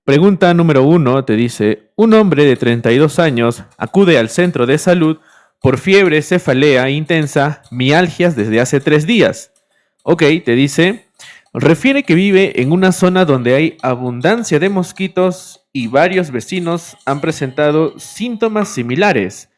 Pregunta número 1 te dice, un hombre de 32 años acude al centro de salud por fiebre, cefalea intensa, mialgias desde hace 3 días. Ok, te dice, refiere que vive en una zona donde hay abundancia de mosquitos y varios vecinos han presentado síntomas similares.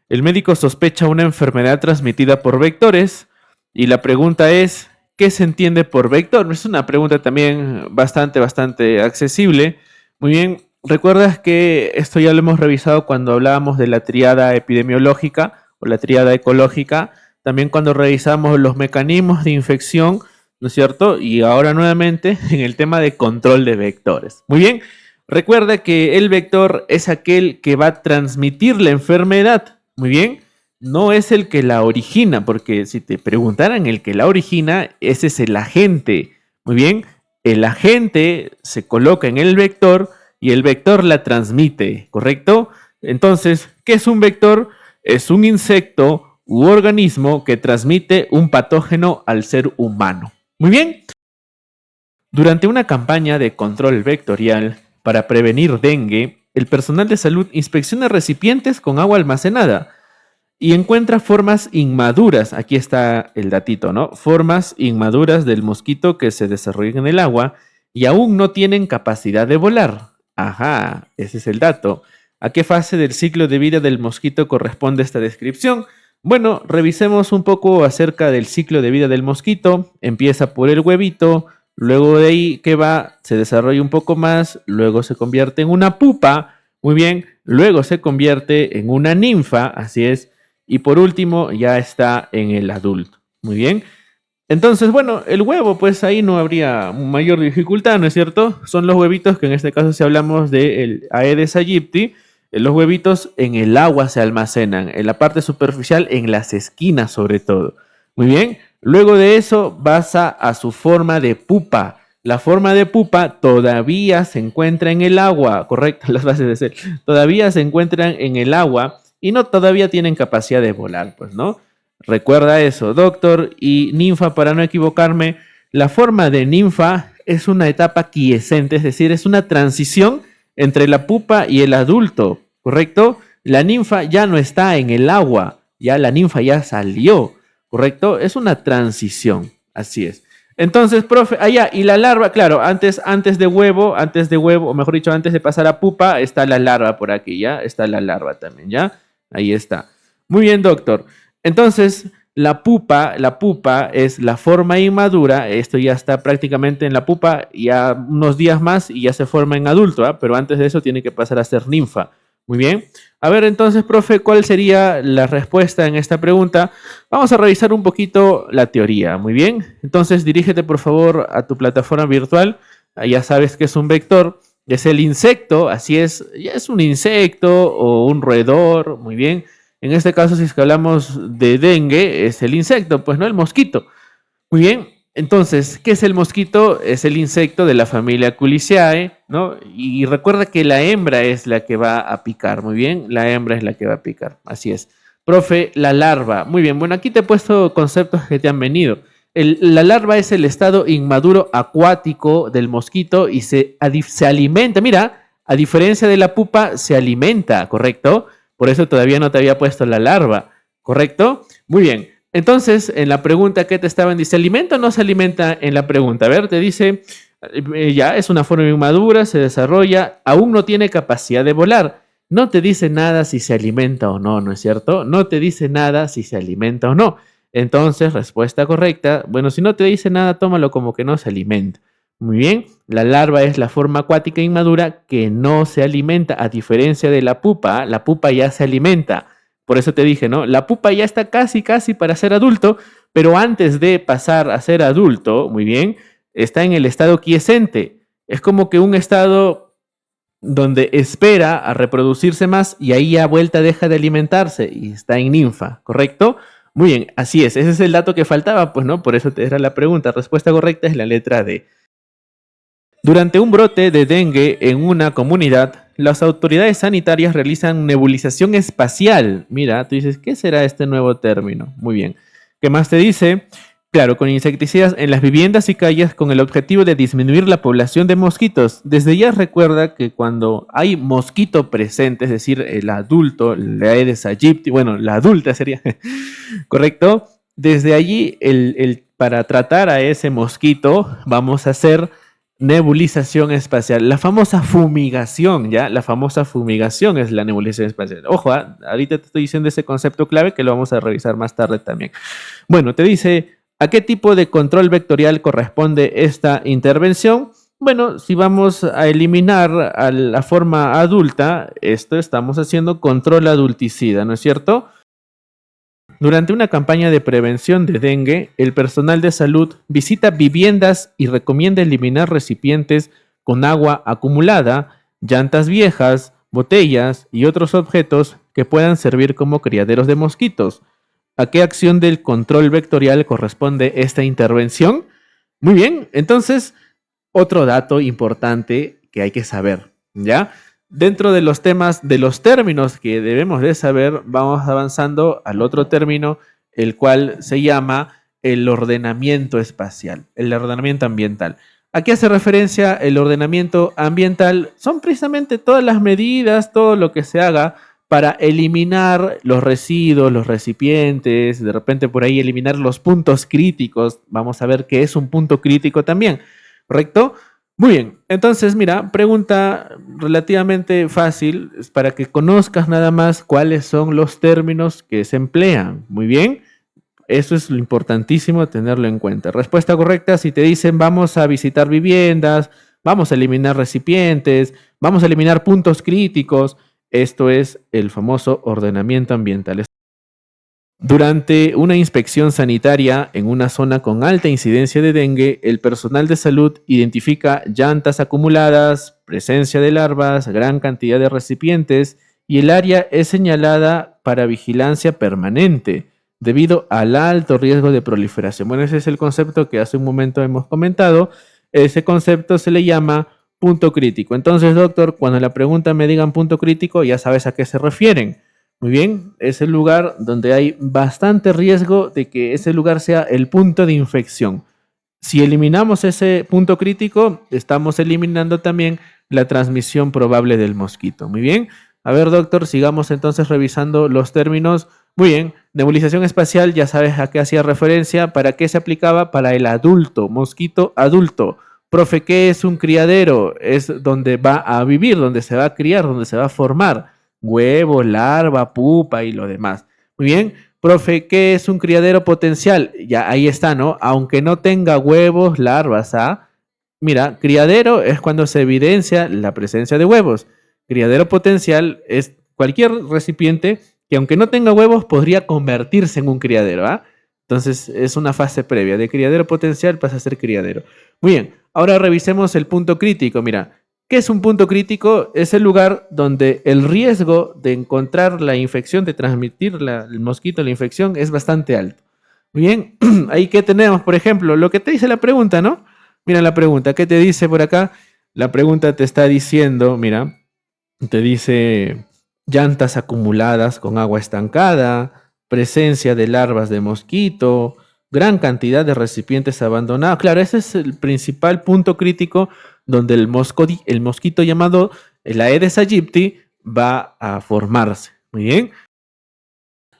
El médico sospecha una enfermedad transmitida por vectores y la pregunta es, ¿qué se entiende por vector? Es una pregunta también bastante accesible. Muy bien, ¿recuerdas que esto ya lo hemos revisado cuando hablábamos de la tríada epidemiológica o la tríada ecológica? También cuando revisamos los mecanismos de infección, ¿no es cierto? Y ahora nuevamente en el tema de control de vectores. Muy bien, recuerda que el vector es aquel que va a transmitir la enfermedad. Muy bien, no es el que la origina, porque si te preguntaran el que la origina, ese es el agente. Muy bien, el agente se coloca en el vector y el vector la transmite, ¿correcto? Entonces, ¿qué es un vector? Es un insecto u organismo que transmite un patógeno al ser humano. Muy bien. Durante una campaña de control vectorial para prevenir dengue, el personal de salud inspecciona recipientes con agua almacenada y encuentra formas inmaduras. Aquí está el datito, ¿no? Formas inmaduras del mosquito que se desarrollan en el agua y aún no tienen capacidad de volar. Ajá, ese es el dato. ¿A qué fase del ciclo de vida del mosquito corresponde esta descripción? Bueno, revisemos un poco acerca del ciclo de vida del mosquito. Empieza por el huevito, luego de ahí que va, se desarrolla un poco más, luego se convierte en una pupa, muy bien, luego se convierte en una ninfa, así es, y por último ya está en el adulto, muy bien. Entonces, bueno, el huevo, pues ahí no habría mayor dificultad, ¿no es cierto? Son los huevitos que en este caso si hablamos del Aedes aegypti, los huevitos en el agua se almacenan, en la parte superficial, en las esquinas sobre todo. Muy bien, luego de eso pasa a su forma de pupa. La forma de pupa todavía se encuentra en el agua, correcto, las bases de ser, todavía se encuentran en el agua y no todavía tienen capacidad de volar, pues, ¿no? Recuerda eso, doctor. Y ninfa, para no equivocarme, la forma de ninfa es una etapa quiescente, es decir, es una transición entre la pupa y el adulto, ¿correcto? La ninfa ya no está en el agua, ya la ninfa ya salió, ¿correcto? Es una transición, así es. Entonces, profe, allá, y la larva, claro, antes de huevo, o mejor dicho, antes de pasar a pupa, está la larva por aquí, ¿ya? Está la larva también, ¿ya? Ahí está. Muy bien, doctor. Entonces, la pupa es la forma inmadura, esto ya está prácticamente en la pupa, ya unos días más y ya se forma en adulto, ¿ah? Pero antes de eso tiene que pasar a ser ninfa. Muy bien. A ver, entonces, profe, ¿cuál sería la respuesta en esta pregunta? Vamos a revisar un poquito la teoría. Muy bien. Entonces, dirígete por favor a tu plataforma virtual. Ya sabes que es un vector, es el insecto, así es, ya es un insecto o un roedor. Muy bien. En este caso, si es que hablamos de dengue, es el insecto, pues no el mosquito. Muy bien, entonces, ¿qué es el mosquito? Es el insecto de la familia Culiciae, ¿no? Y recuerda que la hembra es la que va a picar, muy bien, la hembra es la que va a picar, así es. Profe, la larva, muy bien, bueno, aquí te he puesto conceptos que te han venido. La larva es el estado inmaduro acuático del mosquito y se alimenta, mira, a diferencia de la pupa, se alimenta, ¿correcto? Por eso todavía no te había puesto la larva, ¿correcto? Muy bien. Entonces, en la pregunta que te estaban, dice, ¿se alimenta o no se alimenta? En la pregunta, a ver, te dice, ya es una forma inmadura, se desarrolla, aún no tiene capacidad de volar. No te dice nada si se alimenta o no, ¿no es cierto? No te dice nada si se alimenta o no. Entonces, respuesta correcta, bueno, si no te dice nada, tómalo como que no se alimenta. Muy bien, la larva es la forma acuática inmadura que no se alimenta, a diferencia de la pupa ya se alimenta. Por eso te dije, ¿no? La pupa ya está casi para ser adulto, pero antes de pasar a ser adulto, muy bien, está en el estado quiescente. Es como que un estado donde espera a reproducirse más y ahí a vuelta deja de alimentarse y está en ninfa, ¿correcto? Muy bien, así es. Ese es el dato que faltaba, pues, ¿no? Por eso te era la pregunta. Respuesta correcta es la letra D. Durante un brote de dengue en una comunidad, las autoridades sanitarias realizan nebulización espacial. Mira, tú dices, ¿qué será este nuevo término? Muy bien. ¿Qué más te dice? Claro, con insecticidas en las viviendas y calles con el objetivo de disminuir la población de mosquitos. Desde ya recuerda que cuando hay mosquito presente, es decir, el adulto, la Aedes aegypti, bueno, la adulta sería, ¿correcto? Desde allí, para tratar a ese mosquito, vamos a hacer nebulización espacial, la famosa fumigación, ¿ya? La famosa fumigación es la nebulización espacial. Ojo, ahorita te estoy diciendo ese concepto clave que lo vamos a revisar más tarde también. Bueno, te dice, ¿a qué tipo de control vectorial corresponde esta intervención? Bueno, si vamos a eliminar a la forma adulta, esto estamos haciendo control adulticida, ¿no es cierto? Durante una campaña de prevención de dengue, el personal de salud visita viviendas y recomienda eliminar recipientes con agua acumulada, llantas viejas, botellas y otros objetos que puedan servir como criaderos de mosquitos. ¿A qué acción del control vectorial corresponde esta intervención? Muy bien, entonces, otro dato importante que hay que saber, ¿ya? Dentro de los temas, de los términos que debemos de saber, vamos avanzando al otro término, el cual se llama el ordenamiento espacial, el ordenamiento ambiental. ¿A qué hace referencia el ordenamiento ambiental? Son precisamente todas las medidas, todo lo que se haga para eliminar los residuos, los recipientes, de repente por ahí eliminar los puntos críticos. Vamos a ver qué es un punto crítico también, ¿correcto? Muy bien, entonces mira, pregunta relativamente fácil es para que conozcas nada más cuáles son los términos que se emplean. Muy bien, eso es lo importantísimo tenerlo en cuenta. Respuesta correcta, si te dicen vamos a visitar viviendas, vamos a eliminar recipientes, vamos a eliminar puntos críticos, esto es el famoso ordenamiento ambiental. Durante una inspección sanitaria en una zona con alta incidencia de dengue, el personal de salud identifica llantas acumuladas, presencia de larvas, gran cantidad de recipientes y el área es señalada para vigilancia permanente debido al alto riesgo de proliferación. Bueno, ese es el concepto que hace un momento hemos comentado. Ese concepto se le llama punto crítico. Entonces, doctor, cuando la pregunta me digan punto crítico, ya sabes a qué se refieren. Muy bien, es el lugar donde hay bastante riesgo de que ese lugar sea el punto de infección. Si eliminamos ese punto crítico, estamos eliminando también la transmisión probable del mosquito. Muy bien, a ver doctor, sigamos entonces revisando los términos. Muy bien, nebulización espacial, ya sabes a qué hacía referencia, para qué se aplicaba, para el adulto, mosquito adulto. Profe, ¿qué es un criadero? Es donde va a vivir, donde se va a criar, donde se va a formar. Huevo, larva, pupa y lo demás. Muy bien, profe, ¿qué es un criadero potencial? Ya ahí está, ¿no? Aunque no tenga huevos, larvas, ¿ah? Mira, criadero es cuando se evidencia la presencia de huevos. Criadero potencial es cualquier recipiente que aunque no tenga huevos podría convertirse en un criadero, ¿ah? Entonces es una fase previa. De criadero potencial pasa a ser criadero. Muy bien, ahora revisemos el punto crítico. Mira, ¿qué es un punto crítico? Es el lugar donde el riesgo de encontrar la infección, de transmitir el mosquito la infección, es bastante alto. Muy bien, ahí que tenemos, por ejemplo, lo que te dice la pregunta, ¿no? Mira la pregunta, ¿qué te dice por acá? La pregunta te está diciendo, mira, te dice llantas acumuladas con agua estancada, presencia de larvas de mosquito, gran cantidad de recipientes abandonados. Claro, ese es el principal punto crítico donde el mosquito llamado el Aedes aegypti va a formarse. Muy bien.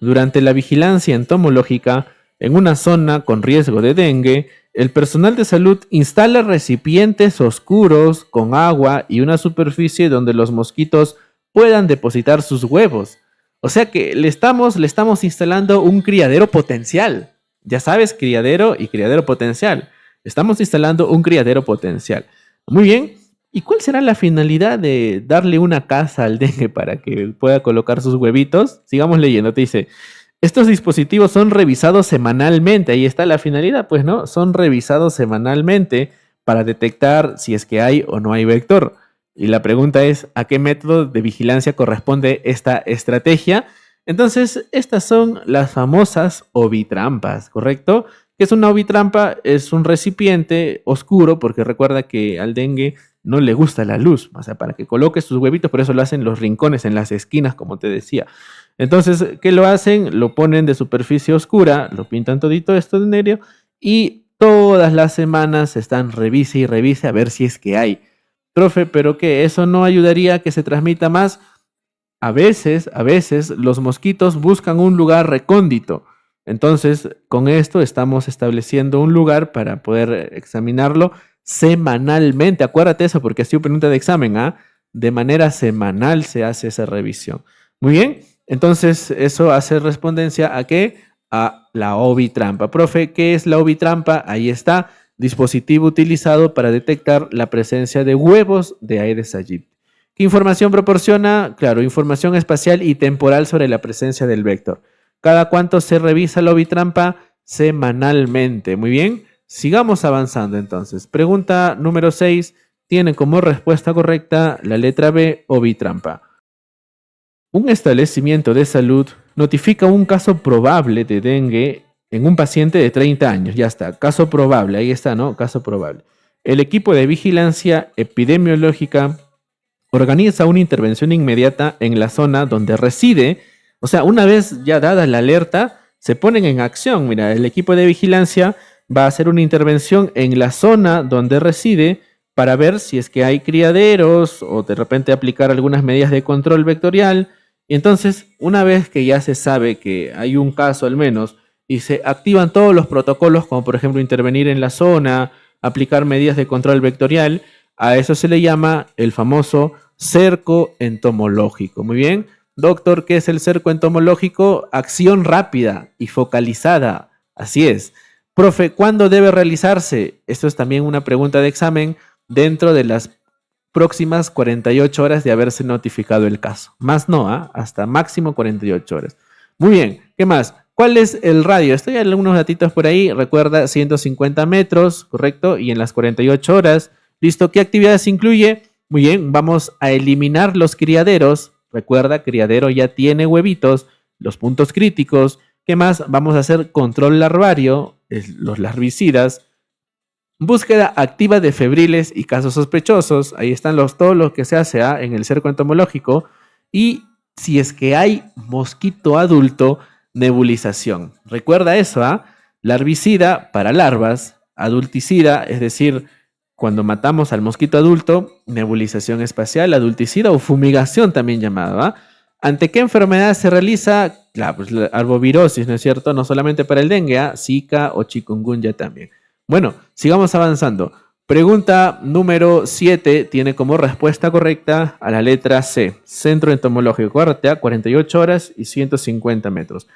Durante la vigilancia entomológica, en una zona con riesgo de dengue, el personal de salud instala recipientes oscuros con agua y una superficie donde los mosquitos puedan depositar sus huevos. O sea que le estamos instalando un criadero potencial. Ya sabes, criadero y criadero potencial. Estamos instalando un criadero potencial. Muy bien. ¿Y cuál será la finalidad de darle una casa al dengue para que pueda colocar sus huevitos? Sigamos leyendo. Te dice, estos dispositivos son revisados semanalmente. Ahí está la finalidad, pues, ¿no? Son revisados semanalmente para detectar si es que hay o no hay vector. Y la pregunta es, ¿a qué método de vigilancia corresponde esta estrategia? Entonces, estas son las famosas ovitrampas, ¿correcto? ¿Qué es una ovitrampa? Es un recipiente oscuro, porque recuerda que al dengue no le gusta la luz, o sea, para que coloque sus huevitos, por eso lo hacen en los rincones, en las esquinas, como te decía. Entonces, ¿qué lo hacen? Lo ponen de superficie oscura, lo pintan todito esto de negro y todas las semanas están revise y revise a ver si es que hay. Profe, ¿pero qué? ¿Eso no ayudaría a que se transmita más? A veces los mosquitos buscan un lugar recóndito. Entonces, con esto estamos estableciendo un lugar para poder examinarlo semanalmente. Acuérdate eso porque ha sido pregunta de examen, ¿ah? De manera semanal se hace esa revisión. Muy bien, entonces eso hace respondencia a qué? A la ovitrampa. Profe, ¿qué es la ovitrampa? Ahí está, dispositivo utilizado para detectar la presencia de huevos de Aedes aegypti. ¿Qué información proporciona? Claro, información espacial y temporal sobre la presencia del vector. ¿Cada cuánto se revisa la ovitrampa? Semanalmente. Muy bien, sigamos avanzando entonces. Pregunta número 6 tiene como respuesta correcta la letra B, ovitrampa. Un establecimiento de salud notifica un caso probable de dengue en un paciente de 30 años. Ya está, caso probable, ahí está, ¿no? Caso probable. El equipo de vigilancia epidemiológica organiza una intervención inmediata en la zona donde reside. O sea, una vez ya dada la alerta, se ponen en acción. Mira, el equipo de vigilancia va a hacer una intervención en la zona donde reside para ver si es que hay criaderos o de repente aplicar algunas medidas de control vectorial. Y entonces, una vez que ya se sabe que hay un caso al menos y se activan todos los protocolos, como por ejemplo intervenir en la zona, aplicar medidas de control vectorial, a eso se le llama el famoso cerco entomológico. Muy bien. Doctor, ¿qué es el cerco entomológico? Acción rápida y focalizada. Así es. Profe, ¿cuándo debe realizarse? Esto es también una pregunta de examen dentro de las próximas 48 horas de haberse notificado el caso. Más no, ¿ah? Hasta máximo 48 horas. Muy bien, ¿qué más? ¿Cuál es el radio? Estoy algunos datitos por ahí. Recuerda, 150 metros, ¿correcto? Y en las 48 horas. ¿Listo? ¿Qué actividades incluye? Muy bien, vamos a eliminar los criaderos. Recuerda, criadero ya tiene huevitos, los puntos críticos. ¿Qué más? Vamos a hacer control larvario, los larvicidas. Búsqueda activa de febriles y casos sospechosos. Ahí están todo lo que se hace en el cerco entomológico. Y si es que hay mosquito adulto, nebulización. Recuerda eso, ¿ah? Larvicida para larvas, adulticida, es decir, cuando matamos al mosquito adulto, nebulización espacial, adulticida o fumigación también llamada, ¿ah? ¿Ante qué enfermedad se realiza? Claro, pues la arbovirosis, ¿no es cierto? No solamente para el dengue, Zika o chikungunya también. Bueno, sigamos avanzando. Pregunta número 7 tiene como respuesta correcta a la letra C, Centro Entomológico. Acuérdate, 48 horas y 150 metros.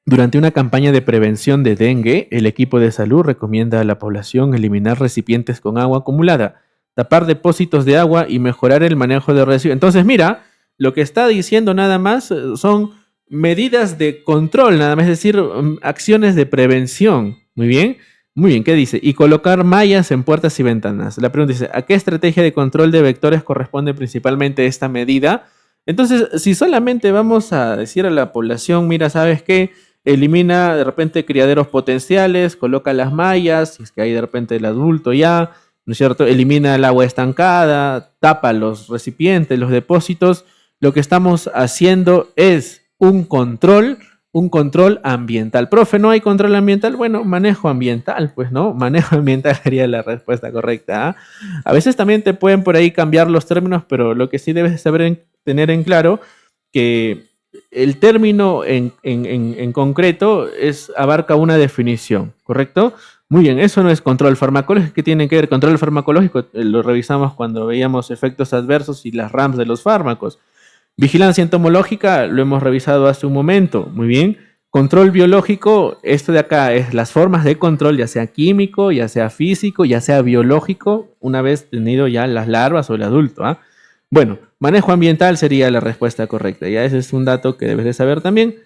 Durante una campaña de prevención de dengue, el equipo de salud recomienda a la población eliminar recipientes con agua acumulada, tapar depósitos de agua y mejorar el manejo de residuos. Entonces, mira, lo que está diciendo nada más son medidas de control, nada más, es decir, acciones de prevención. Muy bien, ¿qué dice? Y colocar mallas en puertas y ventanas. La pregunta dice, ¿a qué estrategia de control de vectores corresponde principalmente esta medida? Entonces, si solamente vamos a decir a la población, mira, ¿sabes qué? Elimina de repente criaderos potenciales, coloca las mallas, si es que hay de repente el adulto ya, ¿no es cierto? Elimina el agua estancada, tapa los recipientes, los depósitos. Lo que estamos haciendo es un control ambiental. Profe, ¿no hay control ambiental? Bueno, manejo ambiental, pues, ¿no? Manejo ambiental sería la respuesta correcta. ¿Ah? A veces también te pueden por ahí cambiar los términos, pero lo que sí debes saber tener en claro que el término en concreto abarca una definición, ¿correcto? Muy bien, eso no es control farmacológico. ¿Qué tiene que ver? Control farmacológico lo revisamos cuando veíamos efectos adversos y las RAMs de los fármacos. Vigilancia entomológica, lo hemos revisado hace un momento. Muy bien. Control biológico, esto de acá es las formas de control, ya sea químico, ya sea físico, ya sea biológico, una vez tenido ya las larvas o el adulto. ¿Ah? Bueno, manejo ambiental sería la respuesta correcta. Ya ese es un dato que debes de saber también.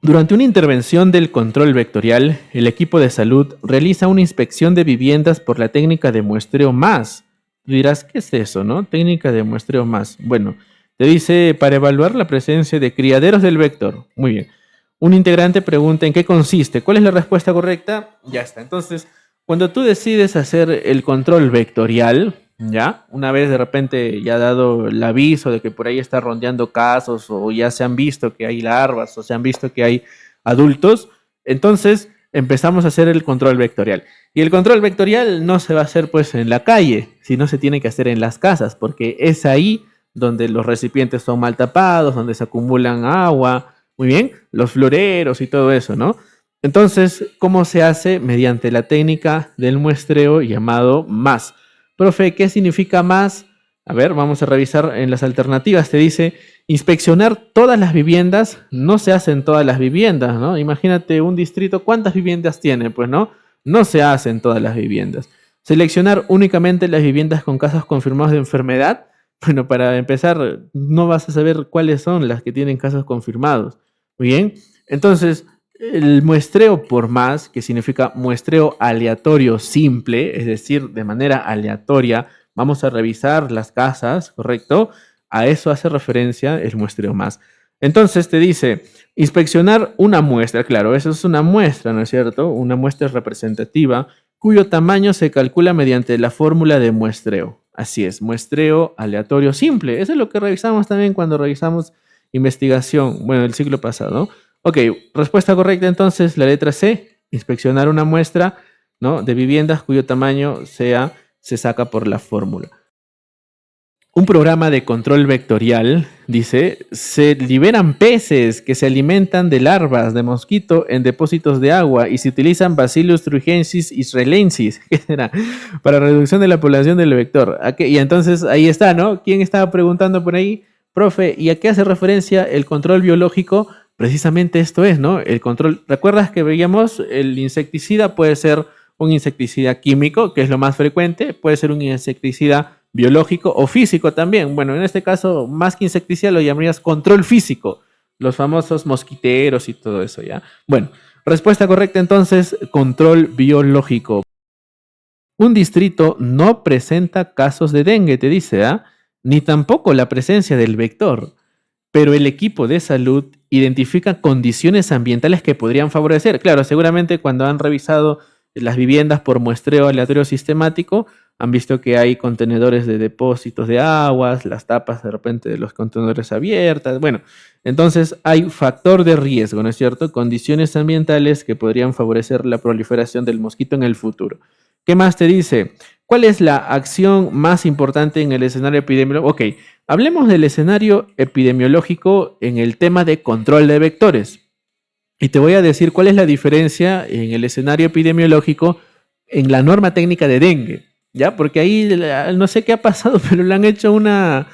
Durante una intervención del control vectorial, el equipo de salud realiza una inspección de viviendas por la técnica de muestreo más. Tú dirás, ¿qué es eso, no? Técnica de muestreo más. Bueno, te dice para evaluar la presencia de criaderos del vector. Muy bien. Un integrante pregunta en qué consiste. ¿Cuál es la respuesta correcta? Ya está. Entonces, cuando tú decides hacer el control vectorial, ¿ya? Una vez de repente ya dado el aviso de que por ahí está rondeando casos o ya se han visto que hay larvas o se han visto que hay adultos, entonces empezamos a hacer el control vectorial. Y el control vectorial no se va a hacer pues en la calle, sino se tiene que hacer en las casas, porque es ahí donde los recipientes son mal tapados, donde se acumulan agua, muy bien, los floreros y todo eso, ¿no? Entonces, ¿cómo se hace? Mediante la técnica del muestreo llamado MAS. Profe, ¿qué significa MAS? A ver, vamos a revisar en las alternativas. Te dice, inspeccionar todas las viviendas. No se hace en todas las viviendas, ¿no? Imagínate un distrito, ¿cuántas viviendas tiene? Pues no, no se hace en todas las viviendas. Seleccionar únicamente las viviendas con casos confirmados de enfermedad. Bueno, para empezar, no vas a saber cuáles son las que tienen casos confirmados. Muy bien, entonces, el muestreo por MAS, que significa muestreo aleatorio simple, es decir, de manera aleatoria, vamos a revisar las casas, ¿correcto? A eso hace referencia el muestreo MAS. Entonces te dice, inspeccionar una muestra, claro, eso es una muestra, ¿no es cierto? Una muestra representativa cuyo tamaño se calcula mediante la fórmula de muestreo. Así es, muestreo aleatorio simple. Eso es lo que revisamos también cuando revisamos investigación, bueno, el siglo pasado, ¿no? Ok, respuesta correcta entonces, la letra C, inspeccionar una muestra, ¿no?, de viviendas cuyo tamaño se saca por la fórmula. Un programa de control vectorial, dice, se liberan peces que se alimentan de larvas de mosquito en depósitos de agua y se utilizan Bacillus thuringiensis israelensis, ¿qué será? Para reducción de la población del vector. Y entonces ahí está, ¿no? ¿Quién estaba preguntando por ahí? Profe, ¿y a qué hace referencia el control biológico? Precisamente esto es, ¿no? El control, ¿recuerdas que veíamos el insecticida puede ser un insecticida químico, que es lo más frecuente, puede ser un insecticida biológico o físico también? Bueno, en este caso, más que insecticida lo llamarías control físico, los famosos mosquiteros y todo eso, ¿ya? Bueno, respuesta correcta entonces, control biológico. Un distrito no presenta casos de dengue, te dice, ¿ah? Ni tampoco la presencia del vector, pero el equipo de salud identifica condiciones ambientales que podrían favorecer. Claro, seguramente cuando han revisado las viviendas por muestreo aleatorio sistemático, han visto que hay contenedores de depósitos de aguas, las tapas de repente de los contenedores abiertas. Bueno, entonces hay factor de riesgo, ¿no es cierto? Condiciones ambientales que podrían favorecer la proliferación del mosquito en el futuro. ¿Qué más te dice? ¿Cuál es la acción más importante en el escenario epidemiológico? Ok, hablemos del escenario epidemiológico en el tema de control de vectores. Y te voy a decir cuál es la diferencia en el escenario epidemiológico en la norma técnica de dengue, ¿ya? Porque ahí no sé qué ha pasado, pero le han hecho una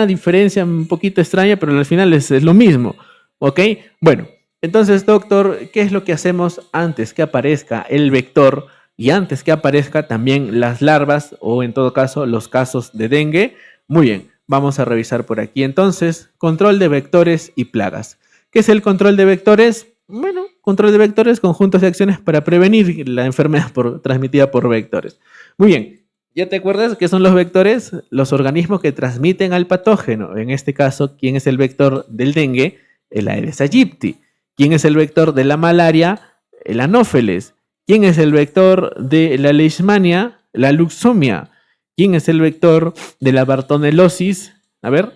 diferencia un poquito extraña, pero al final es lo mismo, ¿ok? Bueno, entonces, doctor, ¿qué es lo que hacemos antes que aparezca el vector y antes que aparezca también las larvas o en todo caso los casos de dengue? Muy bien, vamos a revisar por aquí. Entonces, control de vectores y plagas. ¿Qué es el control de vectores? Bueno, control de vectores, conjuntos de acciones para prevenir la enfermedad transmitida por vectores. Muy bien, ¿ya te acuerdas qué son los vectores? Los organismos que transmiten al patógeno. En este caso, ¿quién es el vector del dengue? El Aedes aegypti. ¿Quién es el vector de la malaria? El Anófeles. ¿Quién es el vector de la leishmania? La luxomia. ¿Quién es el vector de la bartonelosis? A ver,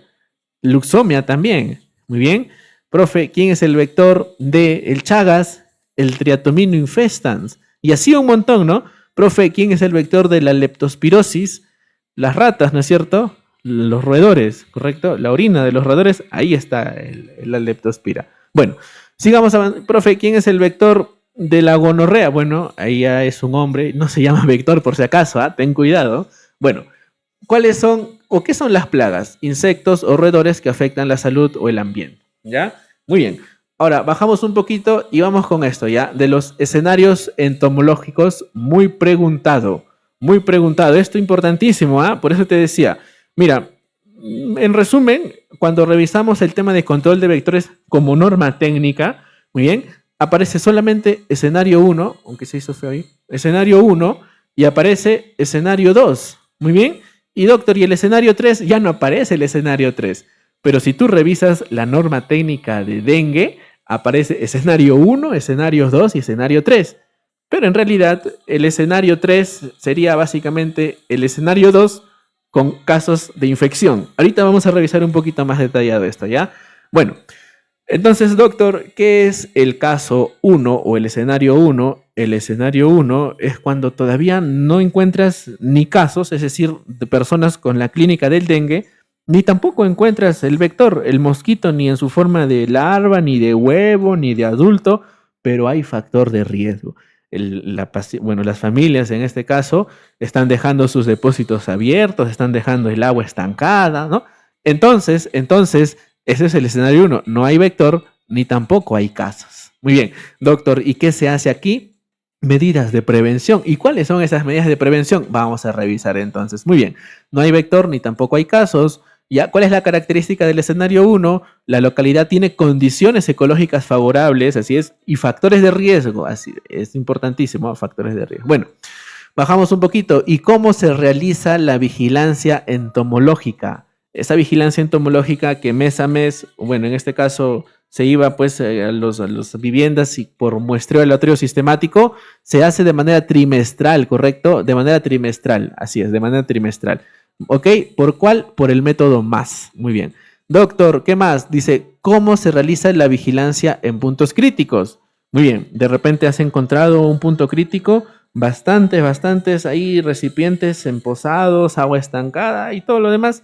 luxomia también. Muy bien. Profe, ¿quién es el vector del Chagas? El Triatomino infestans. Y así un montón, ¿no? Profe, ¿quién es el vector de la leptospirosis? Las ratas, ¿no es cierto? Los roedores, ¿correcto? La orina de los roedores, ahí está la leptospira. Bueno, sigamos avanzando. Profe, ¿quién es el vector de la gonorrea? Bueno, ahí ya es un hombre, no se llama vector por si acaso, ¿ah? Ten cuidado. Bueno, ¿cuáles son o qué son las plagas? Insectos o roedores que afectan la salud o el ambiente. ¿Ya? Muy bien. Ahora, bajamos un poquito y vamos con esto, ¿ya? De los escenarios entomológicos, muy preguntado. Muy preguntado. Esto importantísimo, ¿ah? Por eso te decía. Mira, en resumen, cuando revisamos el tema de control de vectores como norma técnica, muy bien, aparece solamente escenario 1, aunque se hizo feo ahí, escenario 1, y aparece escenario 2. Muy bien. Y doctor, y el escenario 3, ya no aparece el escenario 3. Pero si tú revisas la norma técnica de dengue, aparece escenario 1, escenario 2 y escenario 3. Pero en realidad el escenario 3 sería básicamente el escenario 2 con casos de infección. Ahorita vamos a revisar un poquito más detallado esto, ¿ya? Bueno, entonces, doctor, ¿qué es el caso 1 o el escenario 1 el escenario 1 es cuando todavía no encuentras ni casos, es decir, de personas con la clínica del dengue, ni tampoco encuentras el vector, el mosquito, ni en su forma de larva, ni de huevo, ni de adulto, pero hay factor de riesgo. Bueno, las familias en este caso están dejando sus depósitos abiertos, están dejando el agua estancada, ¿no? Entonces, ese es el escenario 1. No hay vector, ni tampoco hay casos. Muy bien, doctor, ¿y qué se hace aquí? Medidas de prevención. ¿Y cuáles son esas medidas de prevención? Vamos a revisar entonces. Muy bien, no hay vector, ni tampoco hay casos. ¿Ya? ¿Cuál es la característica del escenario 1? La localidad tiene condiciones ecológicas favorables, así es, y factores de riesgo, así es importantísimo, factores de riesgo. Bueno, bajamos un poquito. ¿Y cómo se realiza la vigilancia entomológica? Esa vigilancia entomológica que mes a mes, bueno, en este caso se iba pues a las viviendas y por muestreo aleatorio sistemático, se hace de manera trimestral, ¿correcto? De manera trimestral, así es, de manera trimestral. ¿Ok? ¿Por cuál? Por el método MAS. Muy bien. Doctor, ¿qué más? Dice, ¿cómo se realiza la vigilancia en puntos críticos? Muy bien, de repente has encontrado un punto crítico, bastantes ahí recipientes emposados, agua estancada y todo lo demás.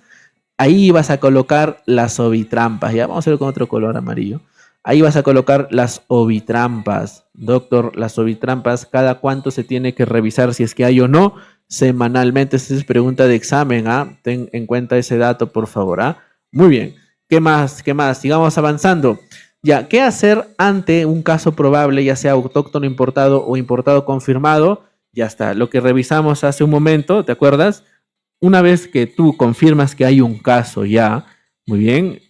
Ahí vas a colocar las ovitrampas. Ya vamos a ver con otro color amarillo. Ahí vas a colocar las ovitrampas. Doctor, las ovitrampas, ¿cada cuánto se tiene que revisar si es que hay o no? Semanalmente. Esta es pregunta de examen, ¿ah? Ten en cuenta ese dato, por favor, ¿ah? Muy bien. ¿Qué más? ¿Qué más? Sigamos avanzando. Ya, ¿qué hacer ante un caso probable, ya sea autóctono importado o importado confirmado? Ya está. Lo que revisamos hace un momento, ¿te acuerdas? Una vez que tú confirmas que hay un caso ya, muy bien,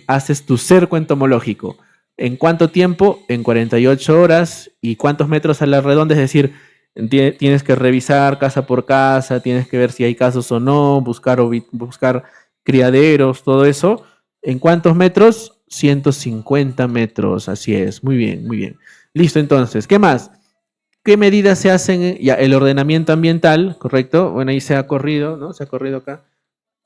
haces tu cerco entomológico. ¿En cuánto tiempo? En 48 horas. ¿Y cuántos metros a la redonda? Es decir, tienes que revisar casa por casa, tienes que ver si hay casos o no, buscar criaderos, todo eso. ¿En cuántos metros? 150 metros, así es. Muy bien, muy bien. Listo, entonces, ¿qué más? ¿Qué medidas se hacen? Ya, el ordenamiento ambiental, ¿correcto? Bueno, ahí se ha corrido, ¿no? Se ha corrido acá.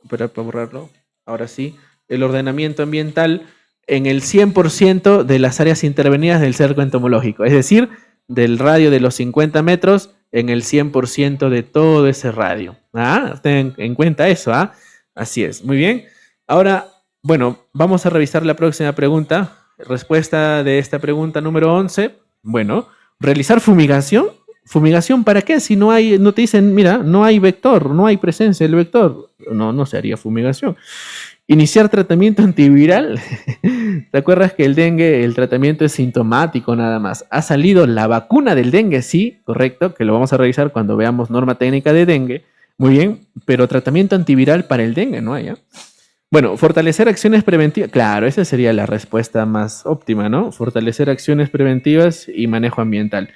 Espera para borrarlo. Ahora sí. El ordenamiento ambiental en el 100% de las áreas intervenidas del cerco entomológico. Es decir, del radio de los 50 metros en el 100% de todo ese radio. ¿Ah? Ten en cuenta eso, ¿ah? Así es. Muy bien. Ahora, bueno, vamos a revisar la próxima pregunta. Respuesta de esta pregunta número 11. Bueno, ¿realizar fumigación? ¿Fumigación para qué? Si no te dicen, mira, no hay vector, no hay presencia del vector. No se haría fumigación. Iniciar tratamiento antiviral. ¿Te acuerdas que el dengue, el tratamiento es sintomático nada más? Ha salido la vacuna del dengue, sí, correcto, que lo vamos a revisar cuando veamos norma técnica de dengue. Muy bien, pero tratamiento antiviral para el dengue no hay, ¿eh? Bueno, fortalecer acciones preventivas. Claro, esa sería la respuesta más óptima, ¿no? Fortalecer acciones preventivas y manejo ambiental.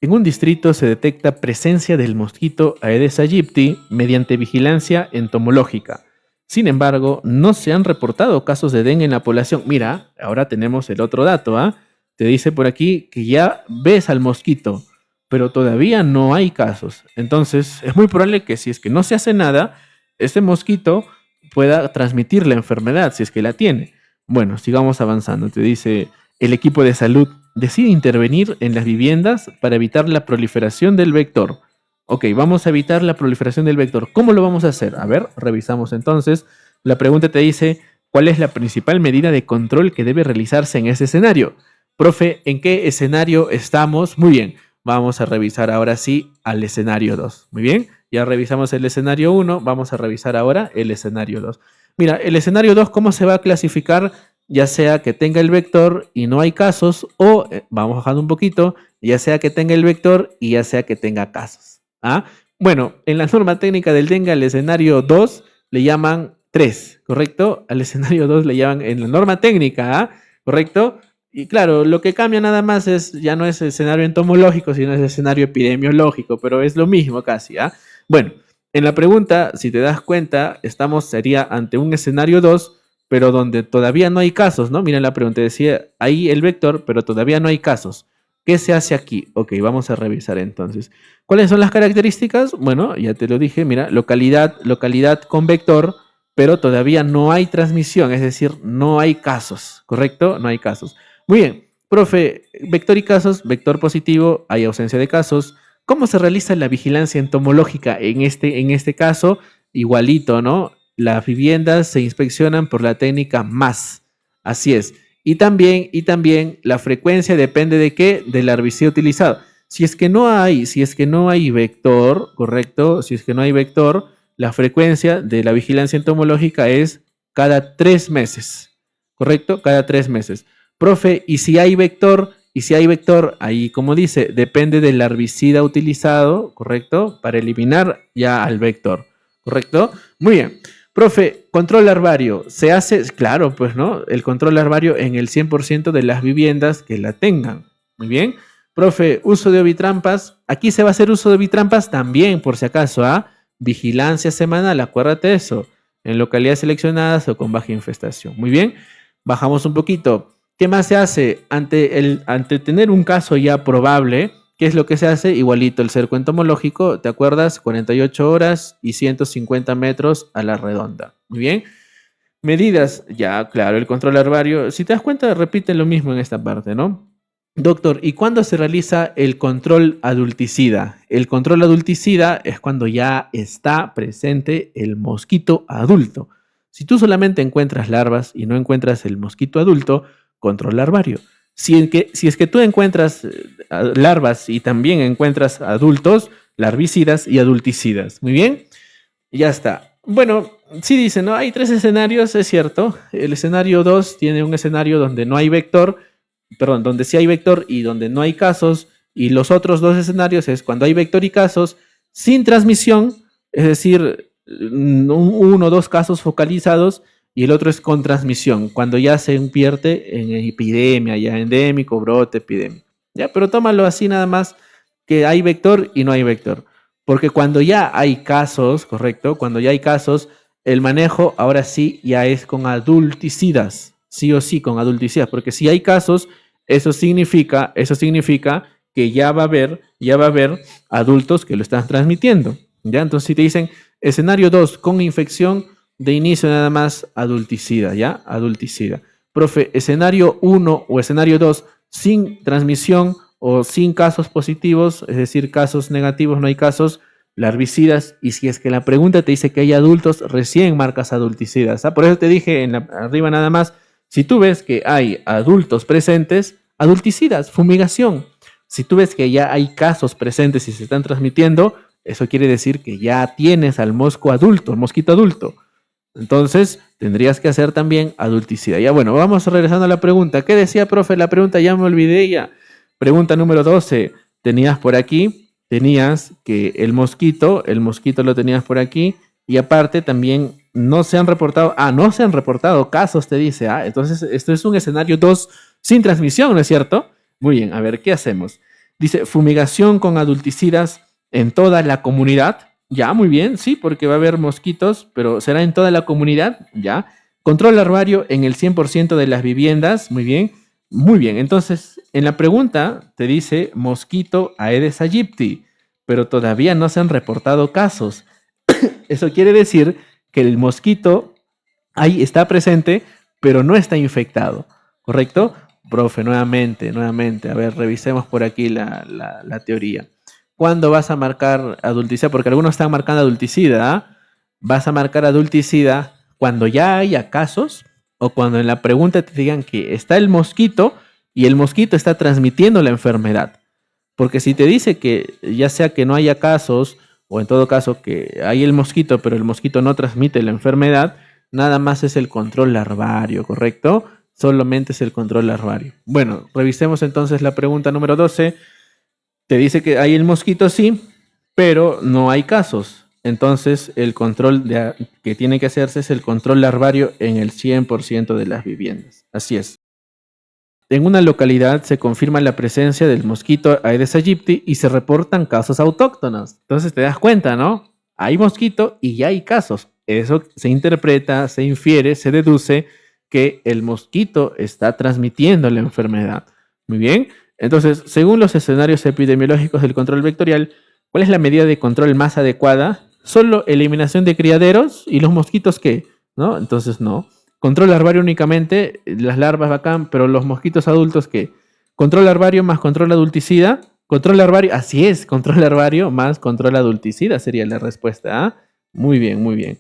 En un distrito se detecta presencia del mosquito Aedes aegypti mediante vigilancia entomológica. Sin embargo, no se han reportado casos de dengue en la población. Mira, ahora tenemos el otro dato, ¿ah? Te dice por aquí que ya ves al mosquito, pero todavía no hay casos. Entonces, es muy probable que si es que no se hace nada, ese mosquito pueda transmitir la enfermedad, si es que la tiene. Bueno, sigamos avanzando. Te dice, el equipo de salud decide intervenir en las viviendas para evitar la proliferación del vector. Ok, vamos a evitar la proliferación del vector. ¿Cómo lo vamos a hacer? A ver, revisamos entonces. La pregunta te dice, ¿cuál es la principal medida de control que debe realizarse en ese escenario? Profe, ¿en qué escenario estamos? Muy bien, vamos a revisar ahora sí al escenario 2. Muy bien, ya revisamos el escenario 1, vamos a revisar ahora el escenario 2. Mira, el escenario 2, ¿cómo se va a clasificar? Ya sea que tenga el vector y no hay casos, o vamos bajando un poquito, ya sea que tenga el vector y ya sea que tenga casos. ¿Ah? Bueno, en la norma técnica del dengue al escenario 2 le llaman 3, ¿correcto? Al escenario 2 le llaman en la norma técnica, ¿ah? ¿Correcto? Y claro, lo que cambia nada más ya no es el escenario entomológico, sino es el escenario epidemiológico, pero es lo mismo casi, ¿ah? Bueno, en la pregunta, si te das cuenta, sería ante un escenario 2, pero donde todavía no hay casos, ¿no? Mira la pregunta, decía ahí el vector, pero todavía no hay casos. ¿Qué se hace aquí? Ok, vamos a revisar entonces. ¿Cuáles son las características? Bueno, ya te lo dije, mira, localidad con vector, pero todavía no hay transmisión, es decir, no hay casos, ¿correcto? No hay casos. Muy bien, Profe, vector y casos, vector positivo, hay ausencia de casos. ¿Cómo se realiza la vigilancia entomológica en este caso? Igualito, ¿no? Las viviendas se inspeccionan por la técnica MAS. Así es. Y también la frecuencia depende de qué, del herbicida utilizado. Si es que no hay vector, correcto, si es que no hay vector, la frecuencia de la vigilancia entomológica es cada 3 meses, correcto, cada 3 meses. Profe, y si hay vector, ahí como dice, depende del herbicida utilizado, correcto, para eliminar ya al vector, correcto. Muy bien. Profe, control larvario, se hace, claro, pues, ¿no? El control larvario en el 100% de las viviendas que la tengan. Muy bien. Profe, uso de ovitrampas. Aquí se va a hacer uso de ovitrampas también, por si acaso, ¿ah? Vigilancia semanal, acuérdate de eso. En localidades seleccionadas o con baja infestación. Muy bien. Bajamos un poquito. ¿Qué más se hace? Ante tener un caso ya probable, ¿qué es lo que se hace? Igualito el cerco entomológico, ¿te acuerdas? 48 horas y 150 metros a la redonda. Muy bien. Medidas, ya, claro, el control larvario. Si te das cuenta, repite lo mismo en esta parte, ¿no? Doctor, ¿y cuándo se realiza el control adulticida? El control adulticida es cuando ya está presente el mosquito adulto. Si tú solamente encuentras larvas y no encuentras el mosquito adulto, control larvario. Si es que tú encuentras larvas y también encuentras adultos, larvicidas y adulticidas. Muy bien, ya está. Bueno, sí dicen, ¿no? Hay 3 escenarios, es cierto. El escenario 2 tiene un escenario donde no hay vector, perdón, donde sí hay vector y donde no hay casos, y los otros 2 escenarios es cuando hay vector y casos sin transmisión, es decir, uno o dos casos focalizados, y el otro es con transmisión, cuando ya se invierte en epidemia, ya endémico, brote, epidemia. Ya, pero tómalo así nada más, que hay vector y no hay vector. Porque cuando ya hay casos, correcto, cuando ya hay casos, el manejo ahora sí ya es con adulticidas, sí o sí con adulticidas, porque si hay casos, eso significa que ya va a haber adultos que lo están transmitiendo. ¿Ya? Entonces, si te dicen escenario 2 con infección, de inicio nada más adulticida, ¿ya? Adulticida. Profe, escenario 1 o escenario 2 sin transmisión o sin casos positivos, es decir, casos negativos, no hay casos, larvicidas, y si es que la pregunta te dice que hay adultos, recién marcas adulticidas. ¿Ah? Por eso te dije arriba nada más, si tú ves que hay adultos presentes, adulticidas, fumigación. Si tú ves que ya hay casos presentes y se están transmitiendo, eso quiere decir que ya tienes al mosco adulto, el mosquito adulto. Entonces, tendrías que hacer también adulticida. Ya bueno, vamos regresando a la pregunta. ¿Qué decía, profe? La pregunta ya me olvidé ya. Pregunta número 12. Tenías por aquí, tenías que el mosquito lo tenías por aquí, y aparte también no se han reportado casos, te dice. Entonces, esto es un escenario 2 sin transmisión, ¿no es cierto? Muy bien, a ver, ¿qué hacemos? Dice, fumigación con adulticidas en toda la comunidad. Ya, muy bien, sí, porque va a haber mosquitos, pero será en toda la comunidad, ya. Control larvario en el 100% de las viviendas, muy bien. Muy bien, entonces en la pregunta te dice mosquito Aedes aegypti, pero todavía no se han reportado casos. Eso quiere decir que el mosquito ahí está presente, pero no está infectado, ¿correcto? Profe, nuevamente, a ver, revisemos por aquí la teoría. ¿Cuándo vas a marcar adulticida? Porque algunos están marcando adulticida. Vas a marcar adulticida cuando ya haya casos o cuando en la pregunta te digan que está el mosquito y el mosquito está transmitiendo la enfermedad. Porque si te dice que ya sea que no haya casos o en todo caso que hay el mosquito, pero el mosquito no transmite la enfermedad, nada más es el control larvario, ¿correcto? Solamente es el control larvario. Bueno, revisemos entonces la pregunta número 12. Te dice que hay el mosquito, sí, pero no hay casos. Entonces, el control que tiene que hacerse es el control larvario en el 100% de las viviendas. Así es. En una localidad se confirma la presencia del mosquito Aedes aegypti y se reportan casos autóctonos. Entonces te das cuenta, ¿no? Hay mosquito y ya hay casos. Eso se interpreta, se infiere, se deduce que el mosquito está transmitiendo la enfermedad. Muy bien. Entonces, según los escenarios epidemiológicos del control vectorial, ¿cuál es la medida de control más adecuada? ¿Solo eliminación de criaderos y los mosquitos qué? ¿No? Entonces no. Control larvario únicamente, las larvas bacán, pero los mosquitos adultos ¿qué? Control larvario más control adulticida. Control larvario, así es, control larvario más control adulticida sería la respuesta. ¿Ah? Muy bien, muy bien.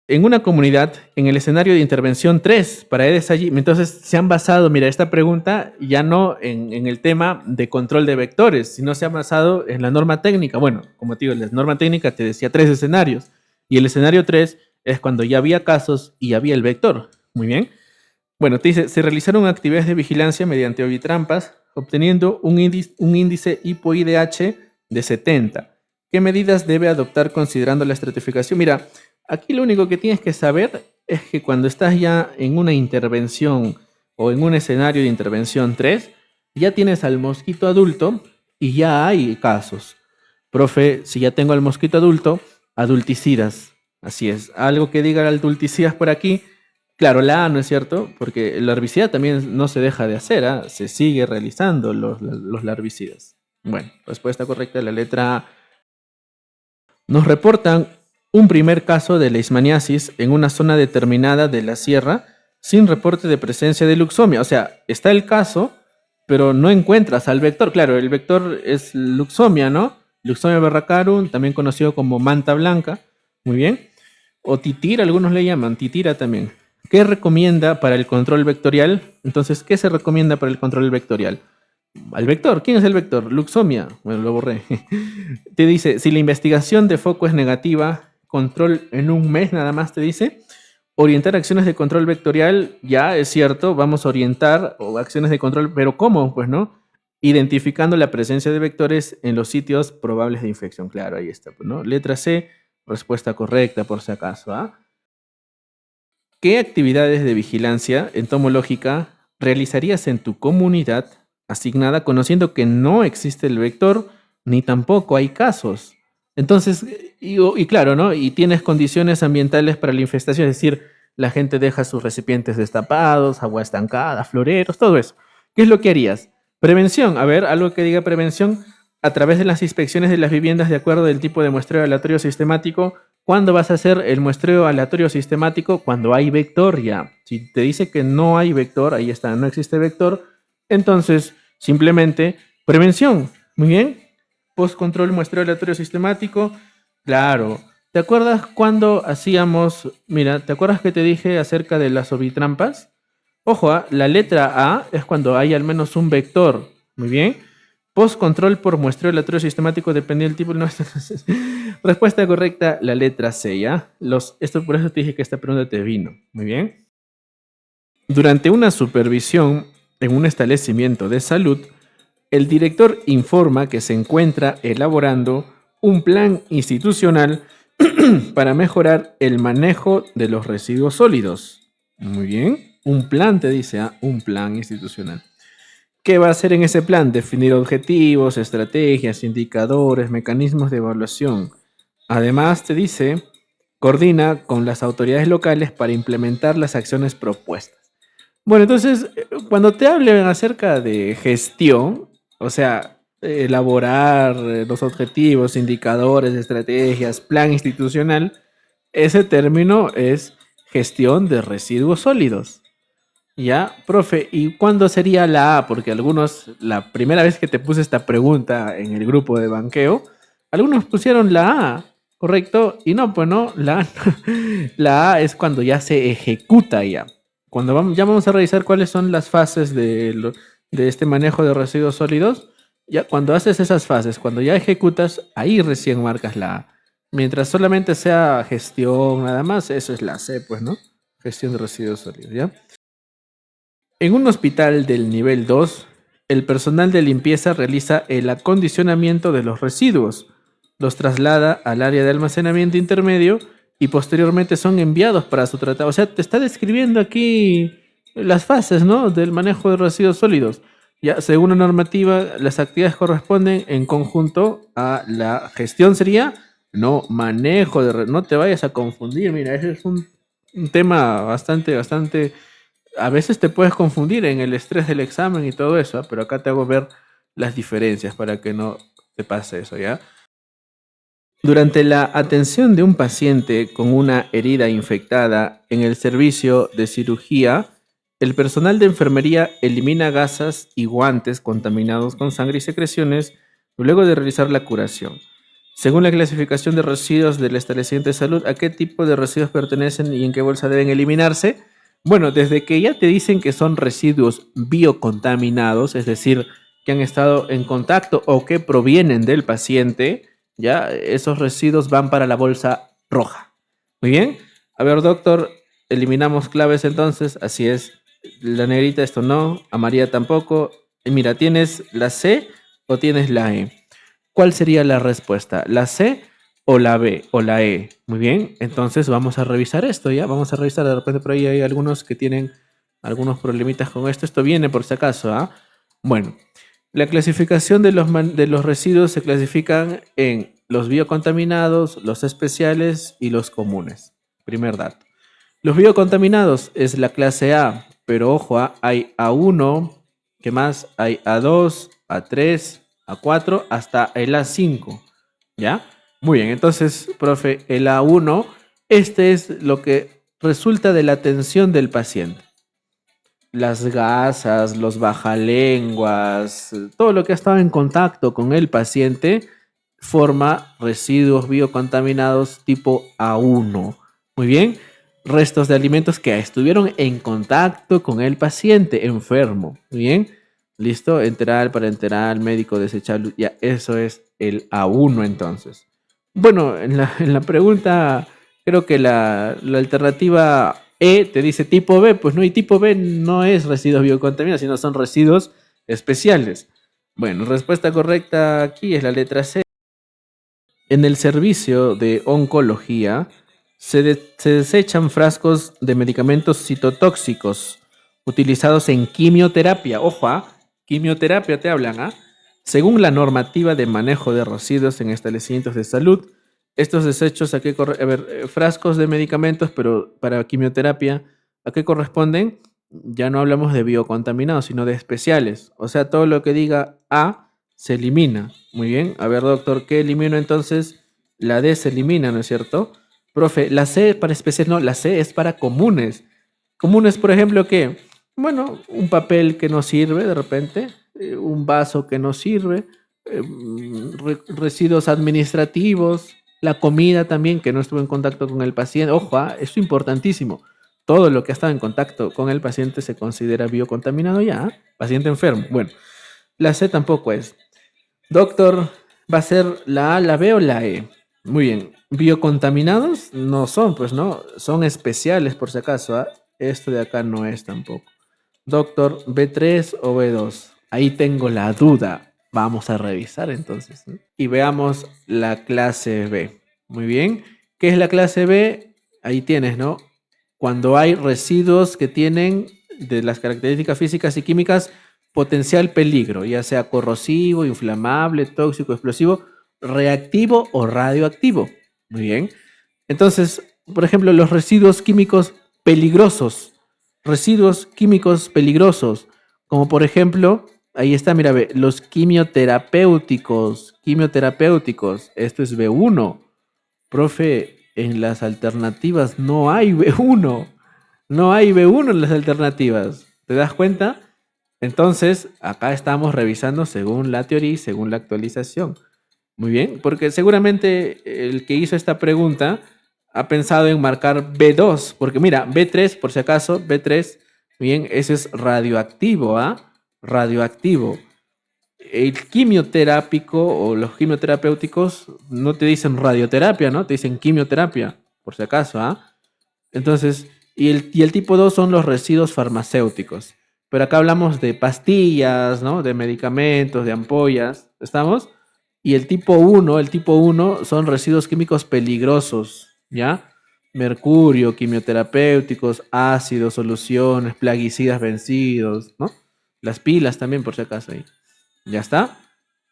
En una comunidad, en el escenario de intervención 3 para Aedes aegypti, entonces se han basado, mira, esta pregunta ya no en el tema de control de vectores, sino se ha basado en la norma técnica. Bueno, como te digo, la norma técnica te decía 3 escenarios, y el escenario 3 es cuando ya había casos y había el vector. Muy bien. Bueno, te dice, se realizaron actividades de vigilancia mediante ovitrampas, obteniendo un índice hipo-IDH de 70. ¿Qué medidas debe adoptar considerando la estratificación? Mira, aquí lo único que tienes que saber es que cuando estás ya en una intervención o en un escenario de intervención 3, ya tienes al mosquito adulto y ya hay casos. Profe, si ya tengo al mosquito adulto, adulticidas. Así es. Algo que diga adulticidas por aquí. Claro, la A no es cierto, porque el larvicida también no se deja de hacer, ¿ah? Se sigue realizando los larvicidas. Bueno, respuesta correcta, la letra A. Nos reportan un primer caso de leishmaniasis en una zona determinada de la sierra sin reporte de presencia de luxomia. O sea, está el caso, pero no encuentras al vector. Claro, el vector es luxomia, ¿no? Luxomia berracarum, también conocido como manta blanca. Muy bien. O titira, algunos le llaman, titira también. ¿Qué recomienda para el control vectorial? Entonces, ¿qué se recomienda para el control vectorial? Al vector, ¿quién es el vector? Luxomia. Bueno, lo borré. Te dice, si la investigación de foco es negativa, control en un mes nada más te dice. Orientar acciones de control vectorial, ya es cierto, vamos a orientar o acciones de control, pero ¿cómo? Pues no, identificando la presencia de vectores en los sitios probables de infección. Claro, ahí está, pues, ¿no? Letra C, respuesta correcta por si acaso. ¿Ah? ¿Qué actividades de vigilancia entomológica realizarías en tu comunidad asignada conociendo que no existe el vector ni tampoco hay casos? Entonces, y claro, ¿no? Y tienes condiciones ambientales para la infestación, es decir, la gente deja sus recipientes destapados, agua estancada, floreros, todo eso. ¿Qué es lo que harías? Prevención, a ver, algo que diga prevención, a través de las inspecciones de las viviendas de acuerdo del tipo de muestreo aleatorio sistemático. ¿Cuándo vas a hacer el muestreo aleatorio sistemático? Cuando hay vector ya. Si te dice que no hay vector, ahí está, no existe vector, entonces simplemente prevención. Muy bien. Post control muestreo aleatorio sistemático. Claro. ¿Te acuerdas cuando hacíamos, mira, ¿te acuerdas que te dije acerca de las ovitrampas? Ojo, la letra A es cuando hay al menos un vector. Muy bien. Post control por muestreo aleatorio sistemático depende del tipo. No, respuesta correcta, la letra C, ¿ya? Esto por eso te dije que esta pregunta te vino. Muy bien. Durante una supervisión en un establecimiento de salud, el director informa que se encuentra elaborando un plan institucional para mejorar el manejo de los residuos sólidos. Muy bien. Un plan te dice, un plan institucional. ¿Qué va a hacer en ese plan? Definir objetivos, estrategias, indicadores, mecanismos de evaluación. Además, te dice, coordina con las autoridades locales para implementar las acciones propuestas. Bueno, entonces, cuando te hablen acerca de gestión, o sea, elaborar los objetivos, indicadores, estrategias, plan institucional, ese término es gestión de residuos sólidos. Ya, profe, ¿y cuándo sería la A? Porque algunos, la primera vez que te puse esta pregunta en el grupo de banqueo, algunos pusieron la A, ¿correcto? Y no, pues no, la A, la A es cuando ya se ejecuta ya. Cuando ya vamos a revisar cuáles son las fases de este manejo de residuos sólidos, ya cuando haces esas fases, cuando ya ejecutas, ahí recién marcas la A. Mientras solamente sea gestión, nada más, eso es la C, pues, ¿no? Gestión de residuos sólidos, ¿ya? En un hospital del nivel 2, el personal de limpieza realiza el acondicionamiento de los residuos, los traslada al área de almacenamiento intermedio y posteriormente son enviados para su tratado. O sea, te está describiendo aquí las fases, ¿no?, del manejo de residuos sólidos. Ya, según la normativa, las actividades corresponden en conjunto a la gestión sería, no manejo no te vayas a confundir, mira, ese es un tema bastante a veces te puedes confundir en el estrés del examen y todo eso, pero acá te hago ver las diferencias para que no te pase eso, ¿ya? Durante la atención de un paciente con una herida infectada en el servicio de cirugía, El personal de enfermería elimina gasas y guantes contaminados con sangre y secreciones luego de realizar la curación. Según la clasificación de residuos del establecimiento de salud, ¿a qué tipo de residuos pertenecen y en qué bolsa deben eliminarse? Bueno, desde que ya te dicen que son residuos biocontaminados, es decir, que han estado en contacto o que provienen del paciente, ya esos residuos van para la bolsa roja. Muy bien. A ver, doctor, eliminamos claves entonces, así es. La negrita esto no, amarilla tampoco. Y mira, ¿tienes la C o tienes la E? ¿Cuál sería la respuesta? ¿La C o la B o la E? Muy bien, entonces vamos a revisar esto, ¿ya? Vamos a revisar, de repente por ahí hay algunos que tienen algunos problemitas con esto. Esto viene por si acaso, ¿ah? Bueno, la clasificación de los residuos se clasifican en los biocontaminados, los especiales y los comunes. Primer dato. Los biocontaminados es la clase A, pero ojo, hay A1, ¿qué más? Hay A2, A3, A4, hasta el A5, ¿ya? Muy bien, entonces, profe, el A1, este es lo que resulta de la atención del paciente. Las gasas, los bajalenguas, todo lo que ha estado en contacto con el paciente forma residuos biocontaminados tipo A1. Muy bien, restos de alimentos que estuvieron en contacto con el paciente enfermo. Muy bien, listo, enteral, parenteral, médico desechable, ya eso es el A1 entonces. Bueno, en la pregunta, creo que la alternativa E te dice tipo B, pues no, y tipo B no es residuos biocontaminados, sino son residuos especiales. Bueno, respuesta correcta aquí es la letra C. En el servicio de oncología se desechan frascos de medicamentos citotóxicos utilizados en quimioterapia. Ojo, quimioterapia te hablan, ¿ah? Según la normativa de manejo de residuos en establecimientos de salud, estos desechos a qué a ver, frascos de medicamentos, pero para quimioterapia, ¿a qué corresponden? Ya no hablamos de biocontaminados, sino de especiales. O sea, todo lo que diga A se elimina. Muy bien. A ver, doctor, ¿qué elimino entonces? La D se elimina, ¿no es cierto? Profe, la C para especiales, no, la C es para comunes. Comunes, por ejemplo, ¿qué? Bueno, un papel que no sirve de repente, un vaso que no sirve, residuos administrativos, la comida también que no estuvo en contacto con el paciente. Ojo, eso es importantísimo. Todo lo que ha estado en contacto con el paciente se considera biocontaminado ya, paciente enfermo. Bueno, la C tampoco es. Doctor, ¿va a ser la A, la B o la E? Muy bien. Biocontaminados no son, pues no, son especiales por si acaso. Esto de acá no es tampoco. Doctor, ¿B3 o B2? Ahí tengo la duda. Vamos a revisar entonces, ¿no? Y veamos la clase B. Muy bien. ¿Qué es la clase B? Ahí tienes, ¿no? Cuando hay residuos que tienen de las características físicas y químicas potencial peligro, ya sea corrosivo, inflamable, tóxico, explosivo, reactivo o radioactivo. Muy bien. Entonces, por ejemplo, los residuos químicos peligrosos, residuos químicos peligrosos, como por ejemplo, ahí está, mira, ve, los quimioterapéuticos, esto es B1. Profe, en las alternativas no hay B1, no hay B1 en las alternativas, ¿te das cuenta? Entonces, acá estamos revisando según la teoría y según la actualización. Muy bien, porque seguramente el que hizo esta pregunta ha pensado en marcar B2, porque mira, B3, por si acaso, B3, bien, ese es radioactivo, ¿ah? Radioactivo. El quimioterápico o los quimioterapéuticos no te dicen radioterapia, ¿no? Te dicen quimioterapia, por si acaso, ¿ah? Entonces, y el tipo 2 son los residuos farmacéuticos. Pero acá hablamos de pastillas, ¿no? De medicamentos, de ampollas, ¿estamos? Y el tipo uno son residuos químicos peligrosos, ¿ya? Mercurio, quimioterapéuticos, ácidos, soluciones, plaguicidas vencidos, ¿no? Las pilas también, por si acaso ahí. ¿Ya está?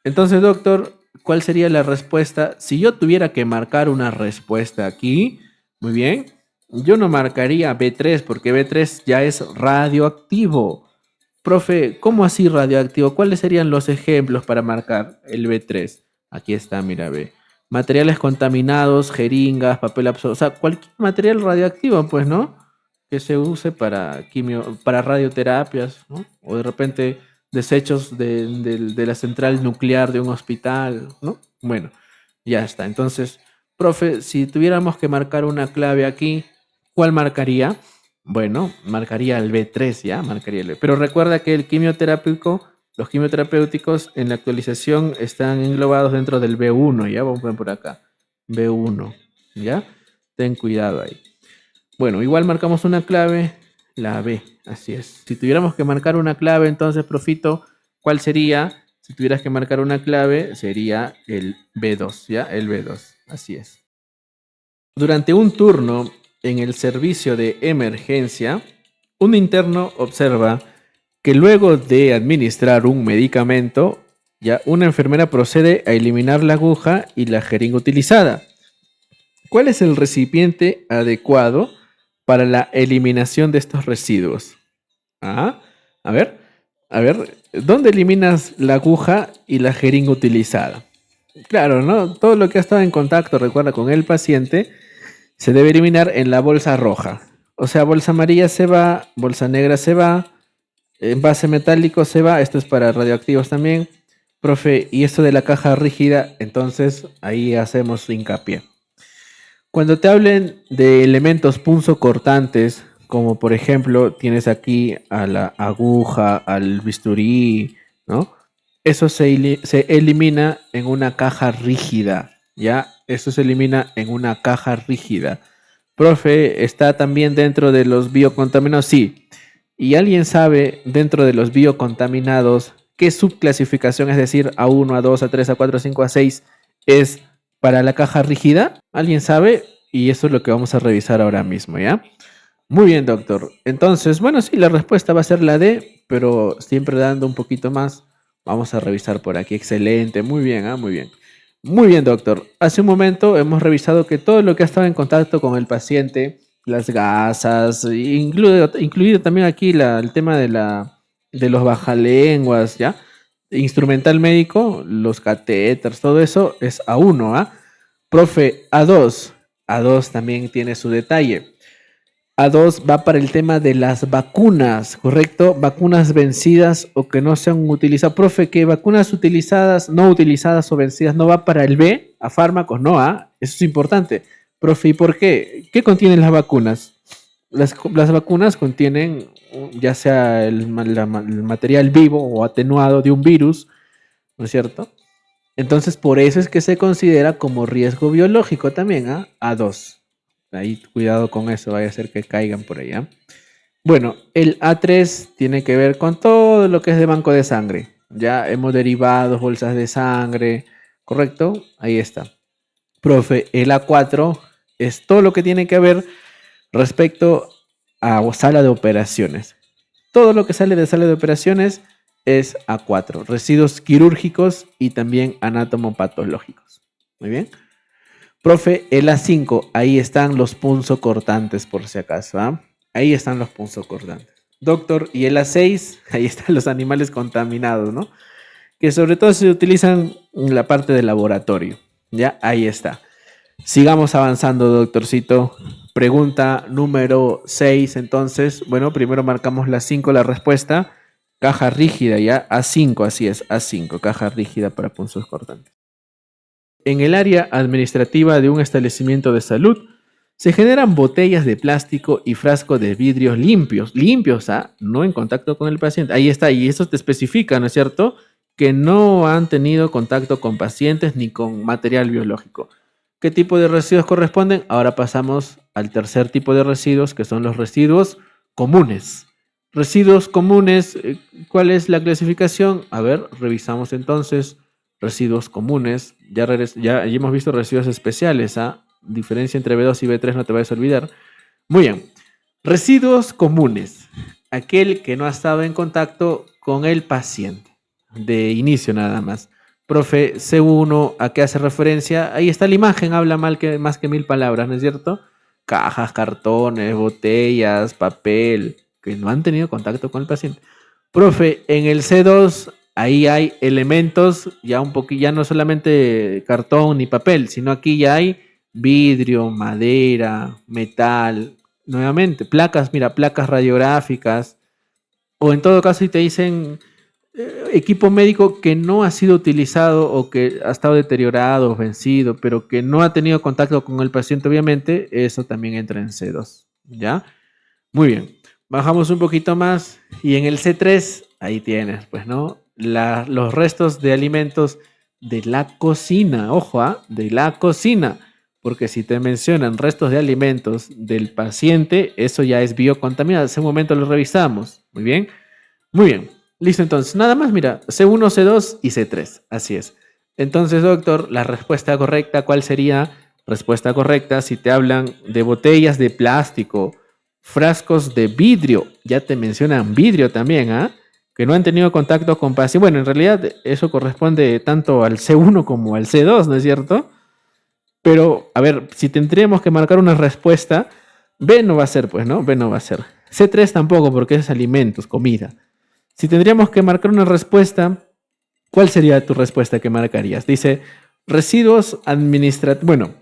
Entonces, doctor, ¿cuál sería la respuesta? Si yo tuviera que marcar una respuesta aquí, muy bien, yo no marcaría B3 porque B3 ya es radioactivo. Profe, ¿cómo así radioactivo? ¿Cuáles serían los ejemplos para marcar el B3? Aquí está, mira, ve. Materiales contaminados, jeringas, papel absorbente, o sea, cualquier material radioactivo, pues, ¿no? que se use para para radioterapias, ¿no? O de repente desechos de la central nuclear de un hospital, ¿no? Bueno, ya está. Entonces, profe, si tuviéramos que marcar una clave aquí, ¿cuál marcaría? Bueno, marcaría el B3, ya, marcaría el B. Pero recuerda que los quimioterapéuticos en la actualización están englobados dentro del B1, ya, vamos a poner por acá, B1, ¿ya? Ten cuidado ahí. Bueno, igual marcamos una clave, la B, así es. Si tuviéramos que marcar una clave, entonces, profito, ¿cuál sería? Si tuvieras que marcar una clave, sería el B2, ¿ya? El B2, así es. Durante un turno en el servicio de emergencia, un interno observa que luego de administrar un medicamento, ya una enfermera procede a eliminar la aguja y la jeringa utilizada. ¿Cuál es el recipiente adecuado para la eliminación de estos residuos? Ah, a ver, ¿dónde eliminas la aguja y la jeringa utilizada? Claro, ¿no? Todo lo que ha estado en contacto, recuerda, con el paciente, se debe eliminar en la bolsa roja. O sea, bolsa amarilla se va, bolsa negra se va, envase metálico se va, esto es para radioactivos también. Profe, y esto de la caja rígida, entonces ahí hacemos hincapié. Cuando te hablen de elementos punzocortantes, como por ejemplo tienes aquí a la aguja, al bisturí, ¿no? Eso se elimina en una caja rígida, ¿ya? Eso se elimina en una caja rígida. Profe, ¿está también dentro de los biocontaminados? Sí. ¿Y alguien sabe dentro de los biocontaminados qué subclasificación, es decir, A1, A2, A3, A4, A5, A6 es para la caja rígida? ¿Alguien sabe? Y eso es lo que vamos a revisar ahora mismo, ¿ya? Muy bien, doctor. Entonces, bueno, sí, la respuesta va a ser la D, pero siempre dando un poquito más. Vamos a revisar por aquí. Excelente, muy bien, muy bien. Muy bien, doctor. Hace un momento hemos revisado que todo lo que ha estado en contacto con el paciente, las gasas, incluido también aquí el tema de los bajalenguas, ¿ya? Instrumental médico, los catéteres, todo eso es A1, ¿ah? Profe, A2. A2 también tiene su detalle. A2 va para el tema de las vacunas, ¿correcto? Vacunas vencidas o que no se han utilizado. Profe, que vacunas utilizadas, no utilizadas o vencidas no va para el B, a fármacos, no a. Eso es importante. Profe, ¿y por qué? ¿Qué contienen las vacunas? Las vacunas contienen ya sea el material vivo o atenuado de un virus, ¿no es cierto? Entonces, por eso es que se considera como riesgo biológico también, ¿ah? A2. Ahí cuidado con eso, vaya a ser que caigan por allá. Bueno, el A3 tiene que ver con todo lo que es de banco de sangre. Ya hemos derivado bolsas de sangre, ¿correcto? Ahí está. Profe, el A4 es todo lo que tiene que ver respecto a sala de operaciones. Todo lo que sale de sala de operaciones es A4, residuos quirúrgicos y también anatomopatológicos. Muy bien. Profe, el A5, ahí están los punzocortantes por si acaso, ¿ah? Ahí están los punzocortantes. Doctor, y el A6, ahí están los animales contaminados, ¿no? Que sobre todo se utilizan en la parte del laboratorio. Ya, ahí está. Sigamos avanzando, doctorcito. Pregunta número 6, entonces. Bueno, primero marcamos la 5, la respuesta. Caja rígida, ya. A5, así es, A5, caja rígida para punzos cortantes. En el área administrativa de un establecimiento de salud, se generan botellas de plástico y frascos de vidrio limpios, ¿ah? No en contacto con el paciente. Ahí está, y eso te especifica, ¿no es cierto? Que no han tenido contacto con pacientes ni con material biológico. ¿Qué tipo de residuos corresponden? Ahora pasamos al tercer tipo de residuos, que son los residuos comunes. Residuos comunes, ¿cuál es la clasificación? A ver, revisamos entonces residuos comunes. Ya hemos visto residuos especiales, ¿ah? Diferencia entre B2 y B3 no te vayas a olvidar. Muy bien. Residuos comunes. Aquel que no ha estado en contacto con el paciente. De inicio nada más. Profe, C1, ¿a qué hace referencia? Ahí está la imagen, habla más que 1000 palabras, ¿no es cierto? Cajas, cartones, botellas, papel, que no han tenido contacto con el paciente. Profe, en el C2, ahí hay elementos, ya un poquito, ya no solamente cartón ni papel, sino aquí ya hay vidrio, madera, metal. nuevamente, placas, mira, placas radiográficas, o en todo caso, si te dicen equipo médico que no ha sido utilizado o que ha estado deteriorado o vencido, pero que no ha tenido contacto con el paciente, obviamente, eso también entra en C2, ¿ya? Muy bien. Bajamos un poquito más y en el C3, ahí tienes, pues, ¿no? Los restos de alimentos de la cocina, ojo, de la cocina, porque si te mencionan restos de alimentos del paciente, eso ya es biocontaminado. Hace un momento lo revisamos. Muy bien. Muy bien. Listo, entonces, nada más, mira, C1, C2 y C3. Así es. Entonces, doctor, la respuesta correcta, ¿cuál sería? Respuesta correcta, si te hablan de botellas de plástico, frascos de vidrio, ya te mencionan vidrio también, ¿ah? Que no han tenido contacto con pacientes. Bueno, en realidad eso corresponde tanto al C1 como al C2, ¿no es cierto? Pero, a ver, si tendríamos que marcar una respuesta, B no va a ser, pues, ¿no? B no va a ser. C3 tampoco, porque es alimentos, comida. Si tendríamos que marcar una respuesta, ¿cuál sería tu respuesta que marcarías? Dice, residuos administrativos. Bueno,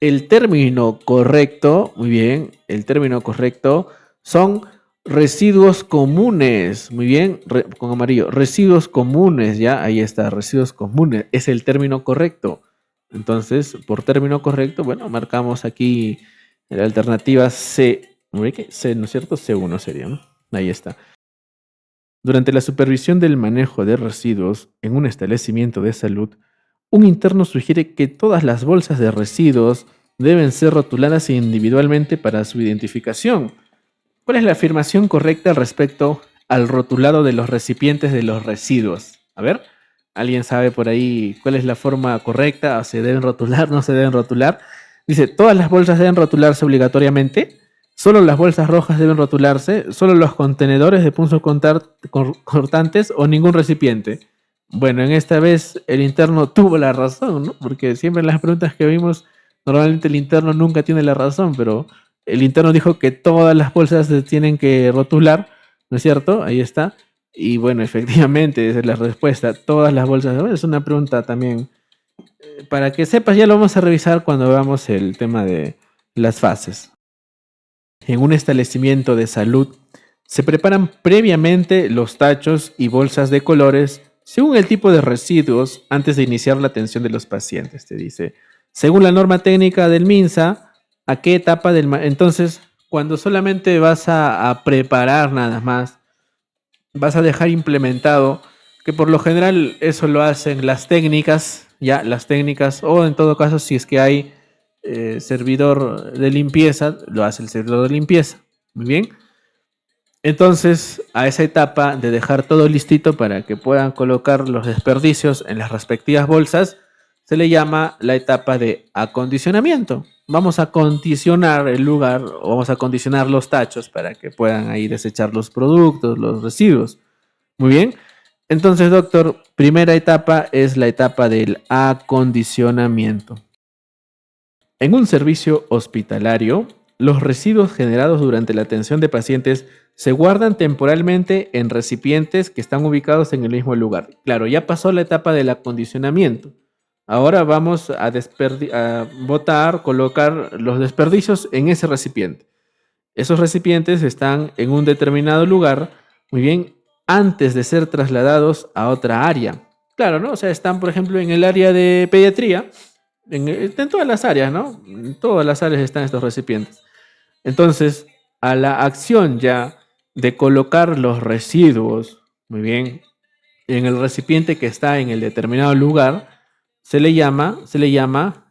el término correcto, muy bien, el término correcto son residuos comunes, muy bien, con amarillo, residuos comunes, ya, ahí está, residuos comunes, es el término correcto. Entonces, por término correcto, bueno, marcamos aquí la alternativa C, C, ¿no es cierto? C1 sería, ¿no? Ahí está. Durante la supervisión del manejo de residuos en un establecimiento de salud, un interno sugiere que todas las bolsas de residuos deben ser rotuladas individualmente para su identificación. ¿Cuál es la afirmación correcta respecto al rotulado de los recipientes de los residuos? A ver, ¿alguien sabe por ahí cuál es la forma correcta? ¿Se deben rotular? ¿No se deben rotular? Dice, ¿todas las bolsas deben rotularse obligatoriamente? ¿Solo las bolsas rojas deben rotularse? ¿Solo los contenedores de puntos cortantes o ningún recipiente? Bueno, en esta vez el interno tuvo la razón, ¿no? Porque siempre en las preguntas que vimos, normalmente el interno nunca tiene la razón, pero el interno dijo que todas las bolsas se tienen que rotular, ¿no es cierto? Ahí está. Y bueno, efectivamente, esa es la respuesta. Todas las bolsas. Bueno, es una pregunta también. Para que sepas, ya lo vamos a revisar cuando veamos el tema de las fases. En un establecimiento de salud, se preparan previamente los tachos y bolsas de colores según el tipo de residuos antes de iniciar la atención de los pacientes, te dice. Según la norma técnica del MINSA, ¿a qué etapa Entonces, cuando solamente vas a preparar nada más, vas a dejar implementado, que por lo general eso lo hacen las técnicas, ya, las técnicas, o en todo caso, si es que hay servidor de limpieza, lo hace el servidor de limpieza. Muy bien. Entonces, a esa etapa de dejar todo listito para que puedan colocar los desperdicios en las respectivas bolsas, se le llama la etapa de acondicionamiento. Vamos a condicionar el lugar o vamos a condicionar los tachos para que puedan ahí desechar los productos, los residuos. Muy bien. Entonces, doctor, primera etapa es la etapa del acondicionamiento. En un servicio hospitalario, los residuos generados durante la atención de pacientes se guardan temporalmente en recipientes que están ubicados en el mismo lugar. Claro, ya pasó la etapa del acondicionamiento. Ahora vamos a botar, colocar los desperdicios en ese recipiente. Esos recipientes están en un determinado lugar, muy bien, antes de ser trasladados a otra área. Claro, ¿no? O sea, están, por ejemplo, en el área de pediatría, en todas las áreas, ¿no? En todas las áreas están estos recipientes. Entonces, a la acción ya de colocar los residuos, muy bien, en el recipiente que está en el determinado lugar, se le llama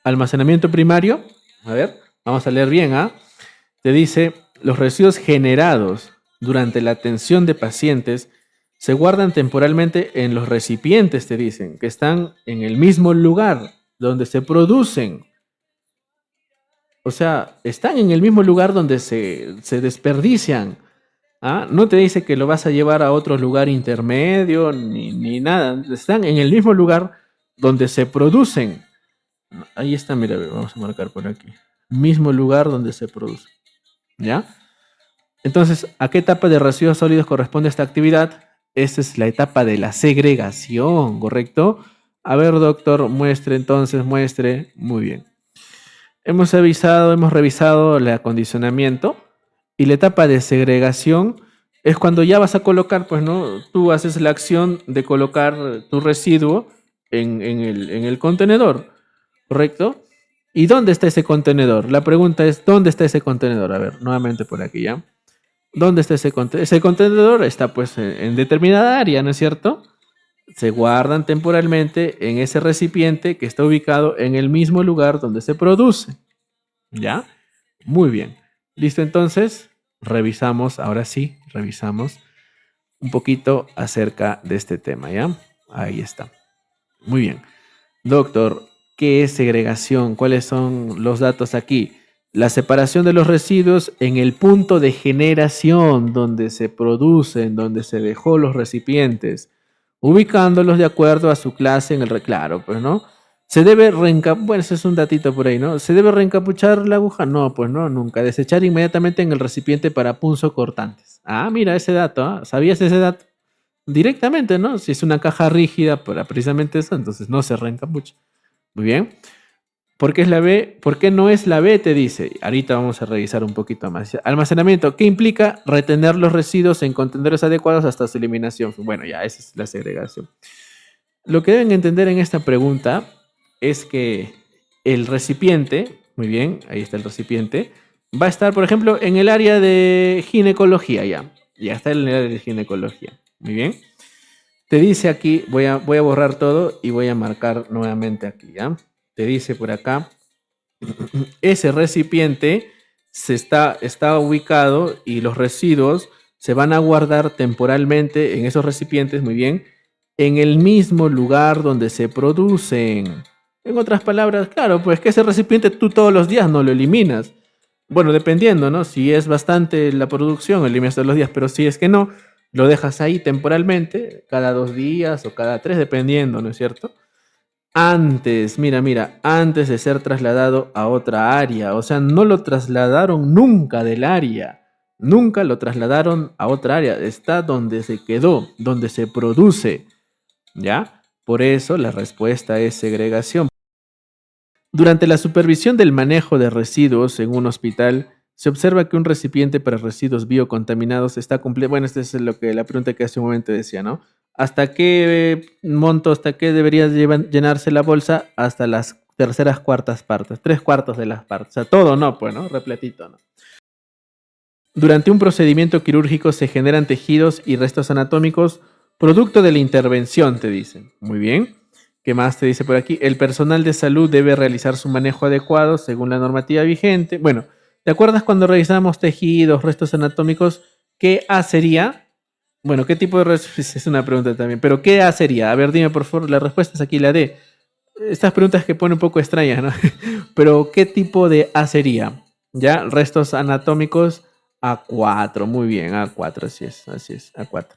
almacenamiento primario. A ver, vamos a leer bien, ¿ah? Te dice, los residuos generados durante la atención de pacientes se guardan temporalmente en los recipientes, te dicen, que están en el mismo lugar donde se producen. O sea, están en el mismo lugar donde se desperdician. ¿Ah? No te dice que lo vas a llevar a otro lugar intermedio ni nada. Están en el mismo lugar donde se producen. Ahí está, mira, vamos a marcar por aquí. Mismo lugar donde se produce. ¿Ya? Entonces, ¿a qué etapa de residuos sólidos corresponde esta actividad? Esta es la etapa de la segregación, ¿correcto? A ver, doctor, muestre entonces, muestre. Muy bien. hemos revisado el acondicionamiento y la etapa de segregación es cuando ya vas a colocar, pues, ¿no? Tú haces la acción de colocar tu residuo en el contenedor, ¿correcto? ¿Y dónde está ese contenedor? La pregunta es, ¿dónde está ese contenedor? A ver, nuevamente por aquí, ¿ya? ¿Dónde está ese contenedor? Ese contenedor está, pues, en determinada área, ¿no es cierto? Se guardan temporalmente en ese recipiente que está ubicado en el mismo lugar donde se produce. ¿Ya? Muy bien. Listo, entonces, revisamos, ahora sí, revisamos un poquito acerca de este tema, ¿ya? Ahí está. Muy bien. Doctor, ¿qué es segregación? ¿Cuáles son los datos aquí? La separación de los residuos en el punto de generación donde se producen, donde se dejó los recipientes, ubicándolos de acuerdo a su clase en el reclaro, pues, ¿no? Se debe reencapuchar, bueno, ese es un datito por ahí, ¿no? ¿Se debe reencapuchar la aguja? No, pues no, nunca. Desechar inmediatamente en el recipiente para punzocortantes. Ah, mira ese dato, ¿ah? ¿Sabías ese dato? Directamente, ¿no? Si es una caja rígida para precisamente eso, entonces no se reencapucha. Muy bien. ¿Por qué es la B? ¿Por qué no es la B? Te dice. Ahorita vamos a revisar un poquito más. Almacenamiento. ¿Qué implica retener los residuos en contenedores adecuados hasta su eliminación? Bueno, ya, esa es la segregación. Lo que deben entender en esta pregunta es que el recipiente, muy bien, ahí está el recipiente, va a estar, por ejemplo, en el área de ginecología ya. Ya está en el área de ginecología. Muy bien. Te dice aquí, voy a borrar todo y voy a marcar nuevamente aquí, ¿ya? Te dice por acá, ese recipiente está ubicado y los residuos se van a guardar temporalmente en esos recipientes, muy bien, en el mismo lugar donde se producen. En otras palabras, claro, pues que ese recipiente tú todos los días no lo eliminas. Bueno, dependiendo, ¿no? Si es bastante la producción, eliminas todos los días, pero si es que no, lo dejas ahí temporalmente, cada 2 días o cada 3, dependiendo, ¿no es cierto? Antes, mira, antes de ser trasladado a otra área, o sea, no lo trasladaron nunca del área, nunca lo trasladaron a otra área, está donde se quedó, donde se produce, ¿ya? Por eso la respuesta es segregación. Durante la supervisión del manejo de residuos en un hospital, se observa que un recipiente para residuos biocontaminados está completo. Bueno, esta es la pregunta que hace un momento decía, ¿no? ¿Hasta qué monto, hasta qué debería llenarse la bolsa? Hasta las terceras cuartas partes, 3/4 de las partes. O sea, todo no, pues, ¿no? Repletito, ¿no? Durante un procedimiento quirúrgico se generan tejidos y restos anatómicos producto de la intervención, te dicen. Muy bien. ¿Qué más te dice por aquí? El personal de salud debe realizar su manejo adecuado según la normativa vigente. Bueno, ¿te acuerdas cuando revisamos tejidos, restos anatómicos? ¿Qué A sería? Bueno, ¿qué tipo de restos? Es una pregunta también, pero ¿qué A sería? A ver, dime por favor, la respuesta es aquí la D. Estas preguntas que pone un poco extrañas, ¿no? Pero ¿qué tipo de A sería? ¿Ya? Restos anatómicos A4, muy bien, A4, así es, A4.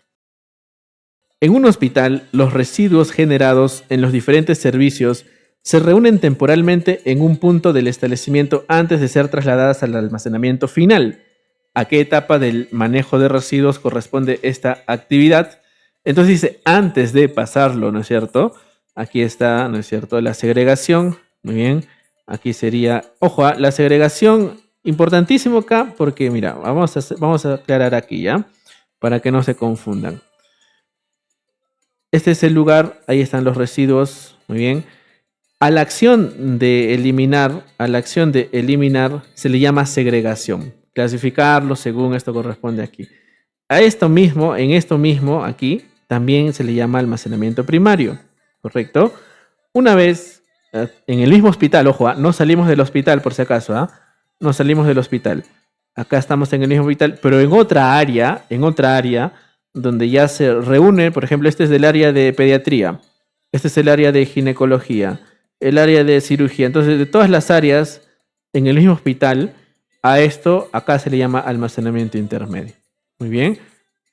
En un hospital, los residuos generados en los diferentes servicios se reúnen temporalmente en un punto del establecimiento antes de ser trasladadas al almacenamiento final. ¿A qué etapa del manejo de residuos corresponde esta actividad? Entonces dice, antes de pasarlo, ¿no es cierto? Aquí está, ¿no es cierto? La segregación, muy bien. Aquí sería, ojo, la segregación, importantísimo acá, porque mira, vamos a aclarar aquí, ¿ya? Para que no se confundan. Este es el lugar, ahí están los residuos, muy bien. A la acción de eliminar, se le llama segregación. Clasificarlo según esto corresponde aquí. A esto mismo, en esto mismo aquí, también se le llama almacenamiento primario, ¿correcto? Una vez en el mismo hospital, ojo, no salimos del hospital por si acaso, no salimos del hospital. Acá estamos en el mismo hospital, pero en otra área, donde ya se reúne, por ejemplo, este es del área de pediatría, este es el área de ginecología, el área de cirugía. Entonces, de todas las áreas en el mismo hospital, a esto acá se le llama almacenamiento intermedio. Muy bien.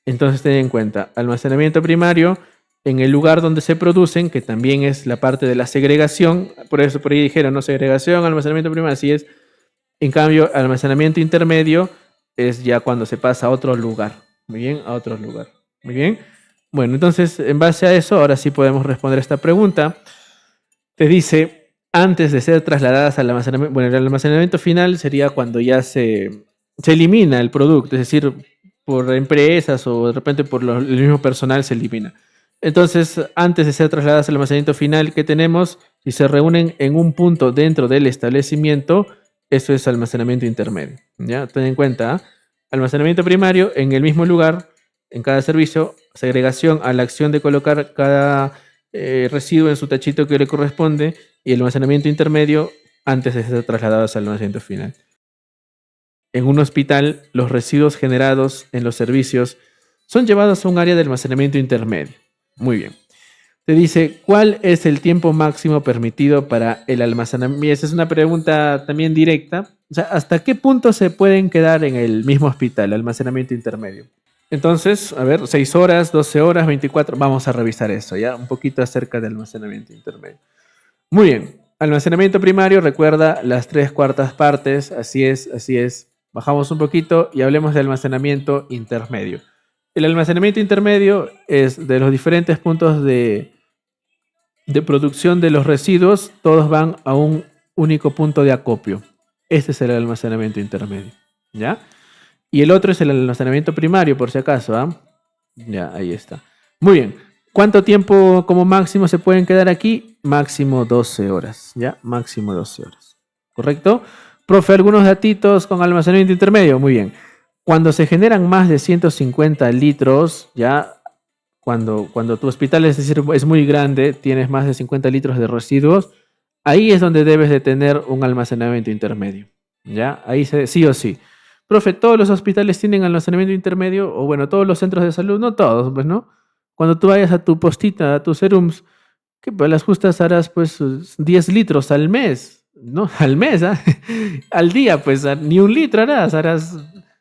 Entonces, ten en cuenta, almacenamiento primario en el lugar donde se producen, que también es la parte de la segregación. Por eso por ahí dijeron, no segregación, almacenamiento primario, así es. En cambio, almacenamiento intermedio es ya cuando se pasa a otro lugar. Muy bien, a otro lugar. Muy bien. Bueno, entonces, en base a eso, ahora sí podemos responder esta pregunta. Te dice, antes de ser trasladadas al almacenamiento. Bueno, el almacenamiento final sería cuando ya se elimina el producto, es decir, por empresas o de repente por el mismo personal se elimina. Entonces, antes de ser trasladadas al almacenamiento final que tenemos, si se reúnen en un punto dentro del establecimiento, eso es almacenamiento intermedio. ¿Ya? Ten en cuenta, ¿ah? Almacenamiento primario en el mismo lugar, en cada servicio, segregación a la acción de colocar cada residuo en su tachito que le corresponde, y el almacenamiento intermedio antes de ser trasladados al almacenamiento final. En un hospital, los residuos generados en los servicios son llevados a un área de almacenamiento intermedio. Muy bien. Te dice, ¿cuál es el tiempo máximo permitido para el almacenamiento? Esa es una pregunta también directa. O sea, ¿hasta qué punto se pueden quedar en el mismo hospital, almacenamiento intermedio? Entonces, a ver, 6 horas, 12 horas, 24. Vamos a revisar eso, ¿ya? Un poquito acerca del almacenamiento intermedio. Muy bien. Almacenamiento primario, recuerda las 3/4 partes. Así es, así es. Bajamos un poquito y hablemos de almacenamiento intermedio. El almacenamiento intermedio es de los diferentes puntos de producción de los residuos, todos van a un único punto de acopio. Este es el almacenamiento intermedio, ¿ya? Y el otro es el almacenamiento primario, por si acaso, ¿ah? Ya, ahí está. Muy bien. ¿Cuánto tiempo como máximo se pueden quedar aquí? Máximo 12 horas, ¿ya? Máximo 12 horas. ¿Correcto? Profe, algunos datitos con almacenamiento intermedio. Muy bien. Cuando se generan más de 150 litros, ya cuando tu hospital es decir, es muy grande, tienes más de 50 litros de residuos, ahí es donde debes de tener un almacenamiento intermedio. ¿Ya? Ahí sí o sí. Profe, ¿todos los hospitales tienen almacenamiento intermedio? O bueno, todos los centros de salud, no todos, pues, ¿no? Cuando tú vayas a tu postita, a tus serums, que pues, las justas harás pues 10 litros al mes, ¿no? Al mes, ¿ah? Al día, pues ni un litro harás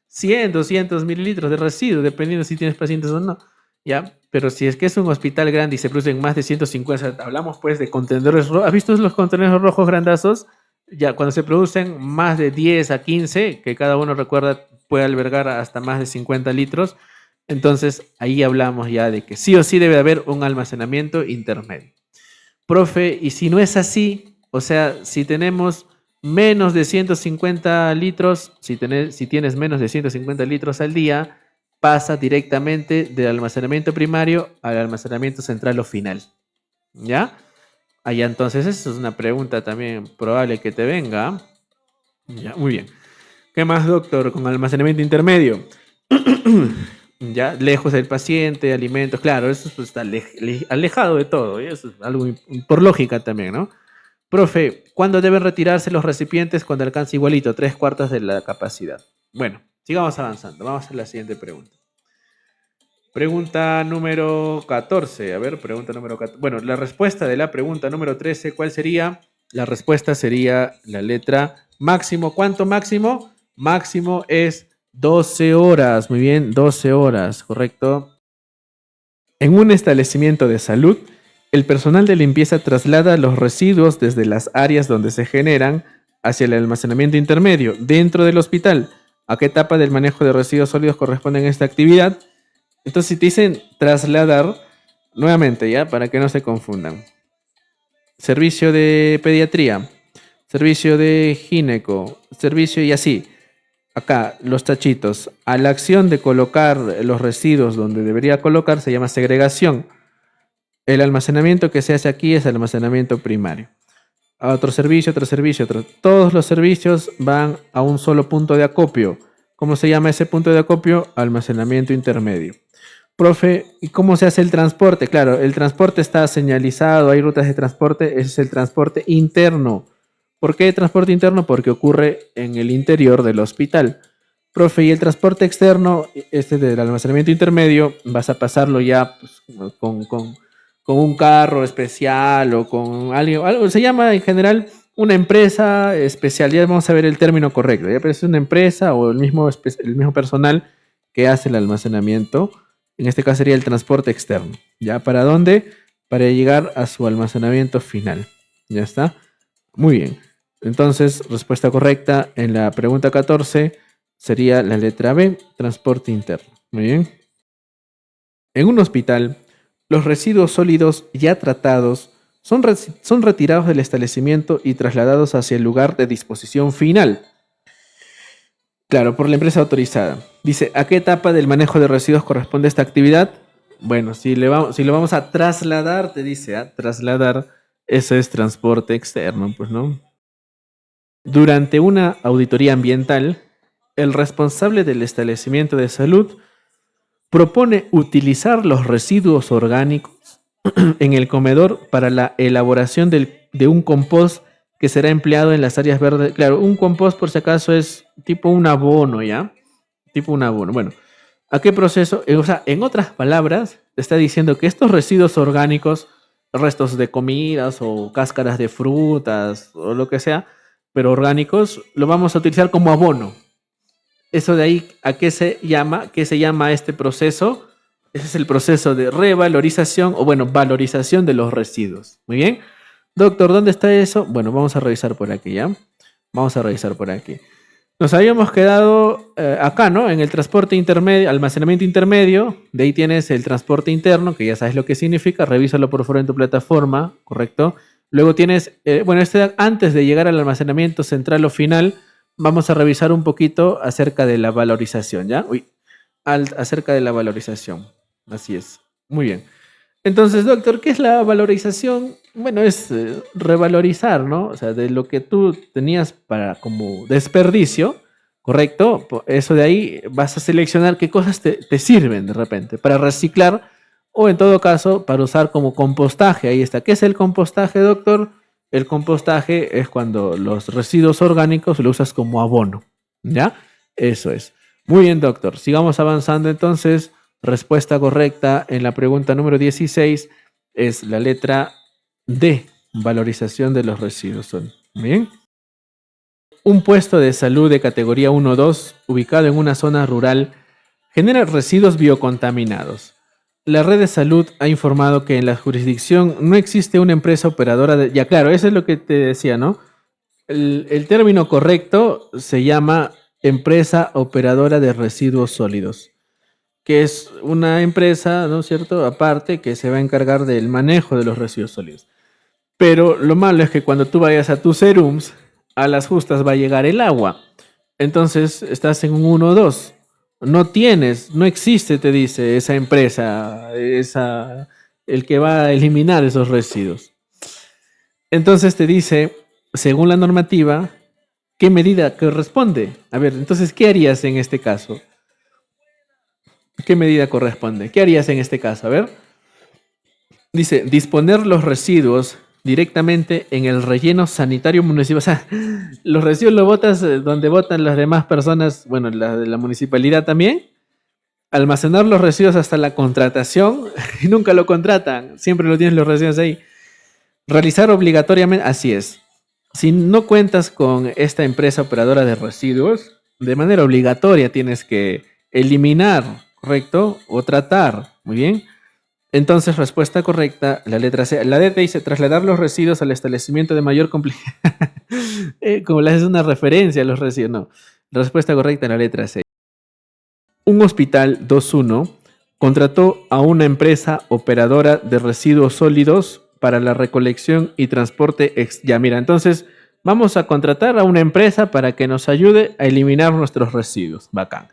100, 200 mililitros de residuo, dependiendo si tienes pacientes o no. ¿Ya? Pero si es que es un hospital grande y se producen más de 150, o sea, hablamos pues de contenedores rojos. ¿Has visto los contenedores rojos grandazos? Ya, cuando se producen más de 10 a 15, que cada uno recuerda puede albergar hasta más de 50 litros, entonces ahí hablamos ya de que sí o sí debe haber un almacenamiento intermedio. Profe, y si no es así, o sea, si tenemos menos de 150 litros, si tienes menos de 150 litros al día, pasa directamente del almacenamiento primario al almacenamiento central o final. ¿Ya? Allá entonces, eso es una pregunta también probable que te venga. Ya, muy bien. ¿Qué más, doctor? Con almacenamiento intermedio. Ya, lejos del paciente, alimentos, claro, eso pues, está alejado de todo. ¿Ya? Eso es algo por lógica también, ¿no? Profe, ¿cuándo deben retirarse los recipientes cuando alcance igualito, 3/4 de la capacidad? Bueno, sigamos avanzando. Vamos a la siguiente pregunta. Pregunta número 14. A ver, pregunta número 14. Bueno, la respuesta de la pregunta número 13, ¿cuál sería? La respuesta sería la letra máximo. ¿Cuánto máximo? Máximo es 12 horas. Muy bien, 12 horas, ¿correcto? En un establecimiento de salud, el personal de limpieza traslada los residuos desde las áreas donde se generan hacia el almacenamiento intermedio dentro del hospital. ¿A qué etapa del manejo de residuos sólidos corresponde esta actividad? Entonces, si te dicen trasladar, nuevamente, ya, para que no se confundan. Servicio de pediatría, servicio de gineco, servicio y así. Acá, los tachitos. A la acción de colocar los residuos donde debería colocar se llama segregación. El almacenamiento que se hace aquí es almacenamiento primario. A otro servicio, otro servicio, otro. Todos los servicios van a un solo punto de acopio. ¿Cómo se llama ese punto de acopio? Almacenamiento intermedio. Profe, ¿y cómo se hace el transporte? Claro, el transporte está señalizado, hay rutas de transporte, ese es el transporte interno. ¿Por qué transporte interno? Porque ocurre en el interior del hospital. Profe, y el transporte externo, este del almacenamiento intermedio, vas a pasarlo ya pues, con un carro especial o con algo, se llama en general una empresa especial, ya vamos a ver el término correcto, ya, pero es una empresa o el mismo personal que hace el almacenamiento. En este caso sería el transporte externo. ¿Ya? ¿Para dónde? Para llegar a su almacenamiento final. ¿Ya está? Muy bien. Entonces, respuesta correcta en la pregunta 14 sería la letra B, transporte interno. Muy bien. En un hospital, los residuos sólidos ya tratados son retirados del establecimiento y trasladados hacia el lugar de disposición final. Claro, por la empresa autorizada. Dice, ¿a qué etapa del manejo de residuos corresponde esta actividad? Bueno, si lo vamos a trasladar, te dice, trasladar, eso es transporte externo, pues, ¿no? Durante una auditoría ambiental, el responsable del establecimiento de salud propone utilizar los residuos orgánicos en el comedor para la elaboración de un compost que será empleado en las áreas verdes. Claro, un compost por si acaso es tipo un abono, ¿ya? Tipo un abono. Bueno, ¿a qué proceso? O sea, en otras palabras, te está diciendo que estos residuos orgánicos, restos de comidas o cáscaras de frutas o lo que sea, pero orgánicos, lo vamos a utilizar como abono. Eso de ahí, ¿a qué se llama? ¿Qué se llama este proceso? Ese es el proceso de revalorización o, bueno, valorización de los residuos. Muy bien. Doctor, ¿dónde está eso? Bueno, vamos a revisar por aquí, ¿ya? Vamos a revisar por aquí. Nos habíamos quedado acá, ¿no? En el transporte intermedio, almacenamiento intermedio. De ahí tienes el transporte interno, que ya sabes lo que significa. Revísalo por favor en tu plataforma, ¿correcto? Luego tienes, bueno, antes de llegar al almacenamiento central o final, vamos a revisar un poquito acerca de la valorización, ¿ya? Acerca de la valorización. Así es. Muy bien. Entonces, doctor, ¿qué es la valorización? Bueno, es revalorizar, ¿no? O sea, de lo que tú tenías para como desperdicio, ¿correcto? Eso de ahí vas a seleccionar qué cosas te sirven de repente para reciclar o en todo caso para usar como compostaje. Ahí está. ¿Qué es el compostaje, doctor? El compostaje es cuando los residuos orgánicos los usas como abono, ¿ya? Eso es. Muy bien, doctor. Sigamos avanzando entonces. Respuesta correcta en la pregunta número 16 es la letra D, valorización de los residuos. Bien. Un puesto de salud de categoría 1 o 2, ubicado en una zona rural, genera residuos biocontaminados. La red de salud ha informado que en la jurisdicción no existe una empresa operadora de... Ya claro, eso es lo que te decía, ¿no? El término correcto se llama empresa operadora de residuos sólidos, que es una empresa, ¿no es cierto?, aparte que se va a encargar del manejo de los residuos sólidos. Pero lo malo es que cuando tú vayas a tus serums, a las justas va a llegar el agua. Entonces estás en un 1 o 2. No existe, te dice, esa empresa, el que va a eliminar esos residuos. Entonces te dice, según la normativa, ¿qué medida corresponde? A ver, entonces, ¿qué harías en este caso? ¿Qué medida corresponde? ¿Qué harías en este caso? A ver. Dice, disponer los residuos directamente en el relleno sanitario municipal. O sea, los residuos los botas donde botan las demás personas, bueno, la de la municipalidad también. Almacenar los residuos hasta la contratación y nunca lo contratan. Siempre lo tienes los residuos ahí. Realizar obligatoriamente, así es. Si no cuentas con esta empresa operadora de residuos, de manera obligatoria tienes que eliminar, ¿correcto? O tratar, muy bien. Entonces, respuesta correcta, la letra C. La D te dice trasladar los residuos al establecimiento de mayor complejidad. Como le haces una referencia a los residuos, no. La respuesta correcta, la letra C. Un hospital 2.1 contrató a una empresa operadora de residuos sólidos para la recolección y transporte. Ya, mira, entonces vamos a contratar a una empresa para que nos ayude a eliminar nuestros residuos. Bacán.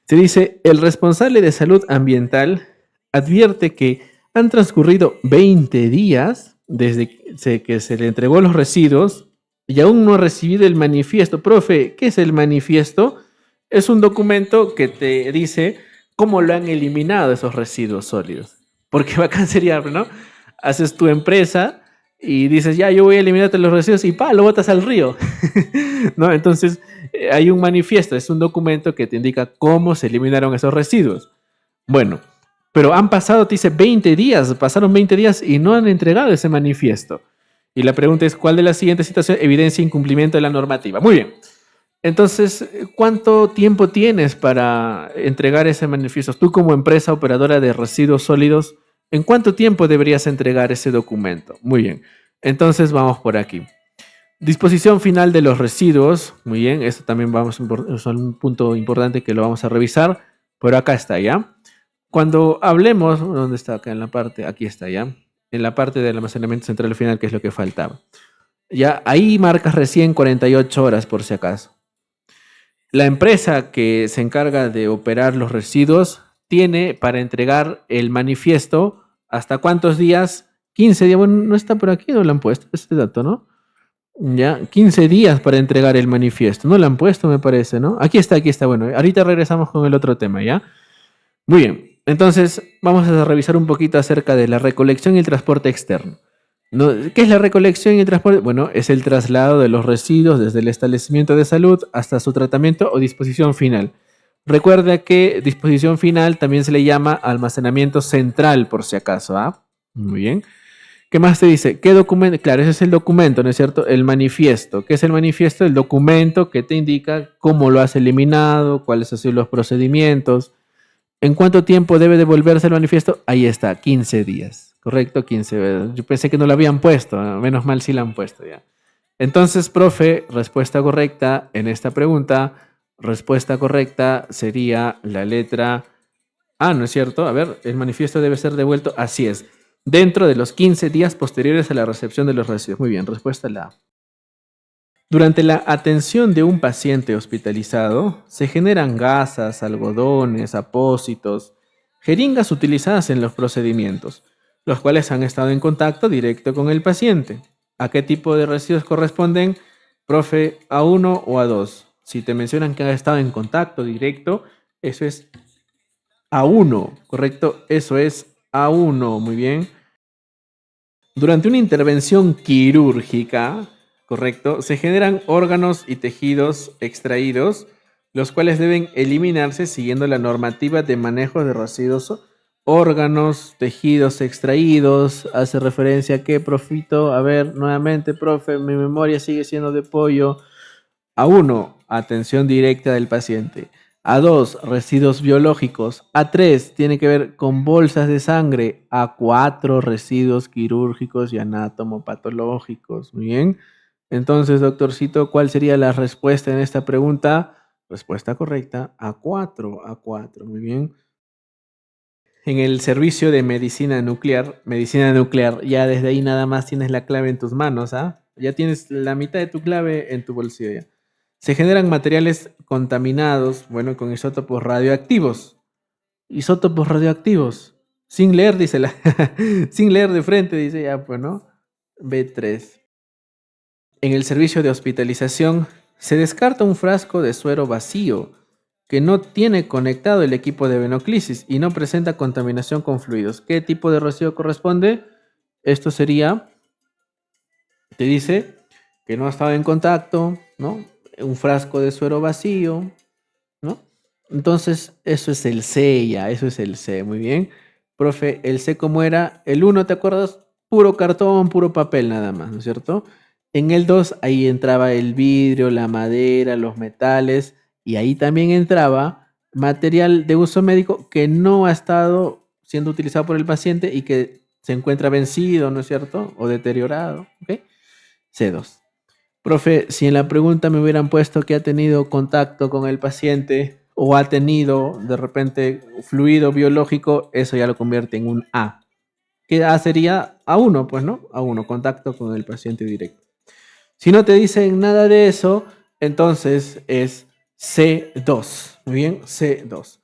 Se dice, el responsable de salud ambiental advierte que han transcurrido 20 días desde que se le entregó los residuos y aún no ha recibido el manifiesto. Profe, ¿qué es el manifiesto? Es un documento que te dice cómo lo han eliminado esos residuos sólidos. Porque bacán sería, ¿no? Haces tu empresa y dices, ya, yo voy a eliminarte los residuos y lo botas al río. ¿No? Entonces, hay un manifiesto, es un documento que te indica cómo se eliminaron esos residuos. Bueno, pero han pasado, te dice, 20 días, pasaron 20 días y no han entregado ese manifiesto. Y la pregunta es, ¿cuál de las siguientes situaciones evidencia incumplimiento de la normativa? Muy bien. Entonces, ¿cuánto tiempo tienes para entregar ese manifiesto? Tú como empresa operadora de residuos sólidos, ¿en cuánto tiempo deberías entregar ese documento? Muy bien. Entonces, vamos por aquí. Disposición final de los residuos. Muy bien, esto también es un punto importante que lo vamos a revisar. Pero acá está, ¿ya? Cuando hablemos, ¿dónde está acá en la parte? Aquí está, ¿ya? en la parte del almacenamiento central final, que es lo que faltaba. Ya ahí marcas recién 48 horas por si acaso. La empresa que se encarga de operar los residuos tiene para entregar el manifiesto hasta cuántos días. 15 días. Bueno, no está por aquí, no lo han puesto este dato, ¿no? Ya, 15 días para entregar el manifiesto. No lo han puesto, me parece, ¿no? Aquí está, aquí está. Bueno, ahorita regresamos con el otro tema, ¿ya? Muy bien. Entonces, vamos a revisar un poquito acerca de la recolección y el transporte externo. ¿No? ¿Qué es la recolección y el transporte? Bueno, es el traslado de los residuos desde el establecimiento de salud hasta su tratamiento o disposición final. Recuerda que disposición final también se le llama almacenamiento central, por si acaso, ¿ah? Muy bien. ¿Qué más te dice? ¿Qué documento? Claro, ese es el documento, ¿no es cierto? El manifiesto. ¿Qué es el manifiesto? El documento que te indica cómo lo has eliminado, cuáles han sido los procedimientos. ¿En cuánto tiempo debe devolverse el manifiesto? Ahí está, 15 días. Correcto, 15. Yo pensé que no lo habían puesto, menos mal si lo han puesto ya. Entonces, profe, respuesta correcta en esta pregunta, respuesta correcta sería la letra A, ¿no es cierto? A ver, el manifiesto debe ser devuelto, así es, dentro de los 15 días posteriores a la recepción de los residuos. Muy bien, respuesta la A. Durante la atención de un paciente hospitalizado, se generan gasas, algodones, apósitos, jeringas utilizadas en los procedimientos, los cuales han estado en contacto directo con el paciente. ¿A qué tipo de residuos corresponden? Profe, ¿a uno o a dos? Si te mencionan que ha estado en contacto directo, eso es a uno, ¿correcto? Eso es a uno, muy bien. Durante una intervención quirúrgica, correcto, se generan órganos y tejidos extraídos, los cuales deben eliminarse siguiendo la normativa de manejo de residuos. Órganos, tejidos extraídos, hace referencia a qué, profito. A ver, nuevamente, profe, mi memoria sigue siendo de pollo. A uno, atención directa del paciente. A dos, residuos biológicos. A tres, tiene que ver con bolsas de sangre. A cuatro, residuos quirúrgicos y anatomopatológicos. Muy bien. Entonces, doctorcito, ¿cuál sería la respuesta en esta pregunta? Respuesta correcta, a cuatro, a cuatro. Muy bien. En el servicio de medicina nuclear, ya desde ahí nada más tienes la clave en tus manos, ¿ah? Ya tienes la mitad de tu clave en tu bolsillo ya. Se generan materiales contaminados, bueno, con isótopos radioactivos. Isótopos radioactivos. Sin leer, dice la. Sin leer de frente, dice ya, pues, ¿no? B3. En el servicio de hospitalización, se descarta un frasco de suero vacío que no tiene conectado el equipo de venoclisis y no presenta contaminación con fluidos. ¿Qué tipo de residuo corresponde? Esto sería, te dice que no ha estado en contacto, ¿no? Un frasco de suero vacío, ¿no? Entonces, eso es el C ya, eso es el C, muy bien. Profe, el C cómo era, el uno, ¿te acuerdas? Puro cartón, puro papel nada más, ¿no es cierto? En el 2 ahí entraba el vidrio, la madera, los metales, y ahí también entraba material de uso médico que no ha estado siendo utilizado por el paciente y que se encuentra vencido, ¿no es cierto? O deteriorado, ¿ok? C2. Profe, si en la pregunta me hubieran puesto que ha tenido contacto con el paciente o ha tenido de repente fluido biológico, eso ya lo convierte en un A. ¿Qué A sería? A1, pues, ¿no? A1, contacto con el paciente directo. Si no te dicen nada de eso, entonces es C2. Muy bien, C2.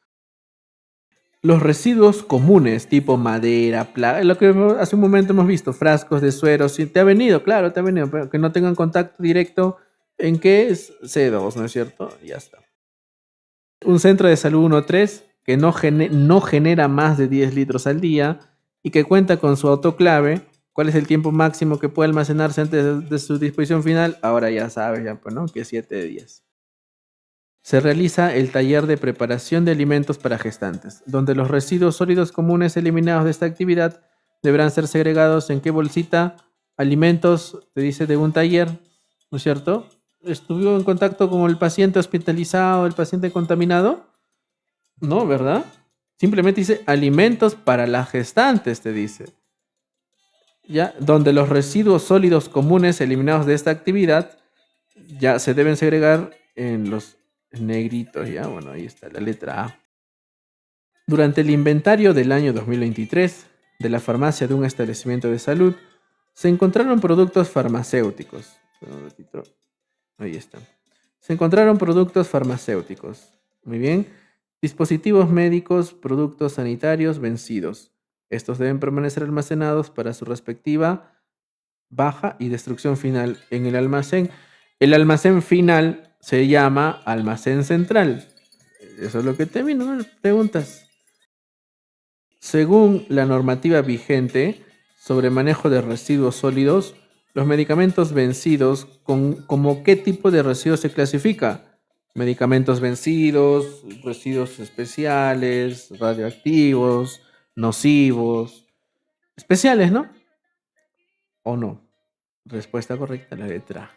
Los residuos comunes, tipo madera, lo que hace un momento hemos visto, frascos de suero, si te ha venido, claro, te ha venido, pero que no tengan contacto directo, ¿en qué es? C2, ¿no es cierto? Ya está. Un centro de salud 1.3 que no genera más de 10 litros al día y que cuenta con su autoclave. ¿Cuál es el tiempo máximo que puede almacenarse antes de su disposición final? Ahora ya sabes, ya, pues, ¿no? Que 7 días. Se realiza el taller de preparación de alimentos para gestantes, donde los residuos sólidos comunes eliminados de esta actividad deberán ser segregados en qué bolsita. Alimentos, te dice, de un taller, ¿no es cierto? ¿Estuvo en contacto con el paciente hospitalizado, el paciente contaminado? No, ¿verdad? Simplemente dice alimentos para las gestantes, te dice. ¿Ya? Donde los residuos sólidos comunes eliminados de esta actividad ya se deben segregar en los negritos, ¿ya? Bueno, ahí está la letra A. Durante el inventario del año 2023, de la farmacia de un establecimiento de salud, se encontraron productos farmacéuticos. Un ratito. Ahí están. Se encontraron productos farmacéuticos. Muy bien. Dispositivos médicos, productos sanitarios vencidos. Estos deben permanecer almacenados para su respectiva baja y destrucción final en el almacén. El almacén final se llama almacén central. Eso es lo que termino, ¿no? Preguntas. Según la normativa vigente sobre manejo de residuos sólidos, los medicamentos vencidos, ¿como qué tipo de residuos se clasifica? Medicamentos vencidos, residuos especiales, radioactivos, nocivos, especiales, ¿no? ¿O no? Respuesta correcta, la letra A.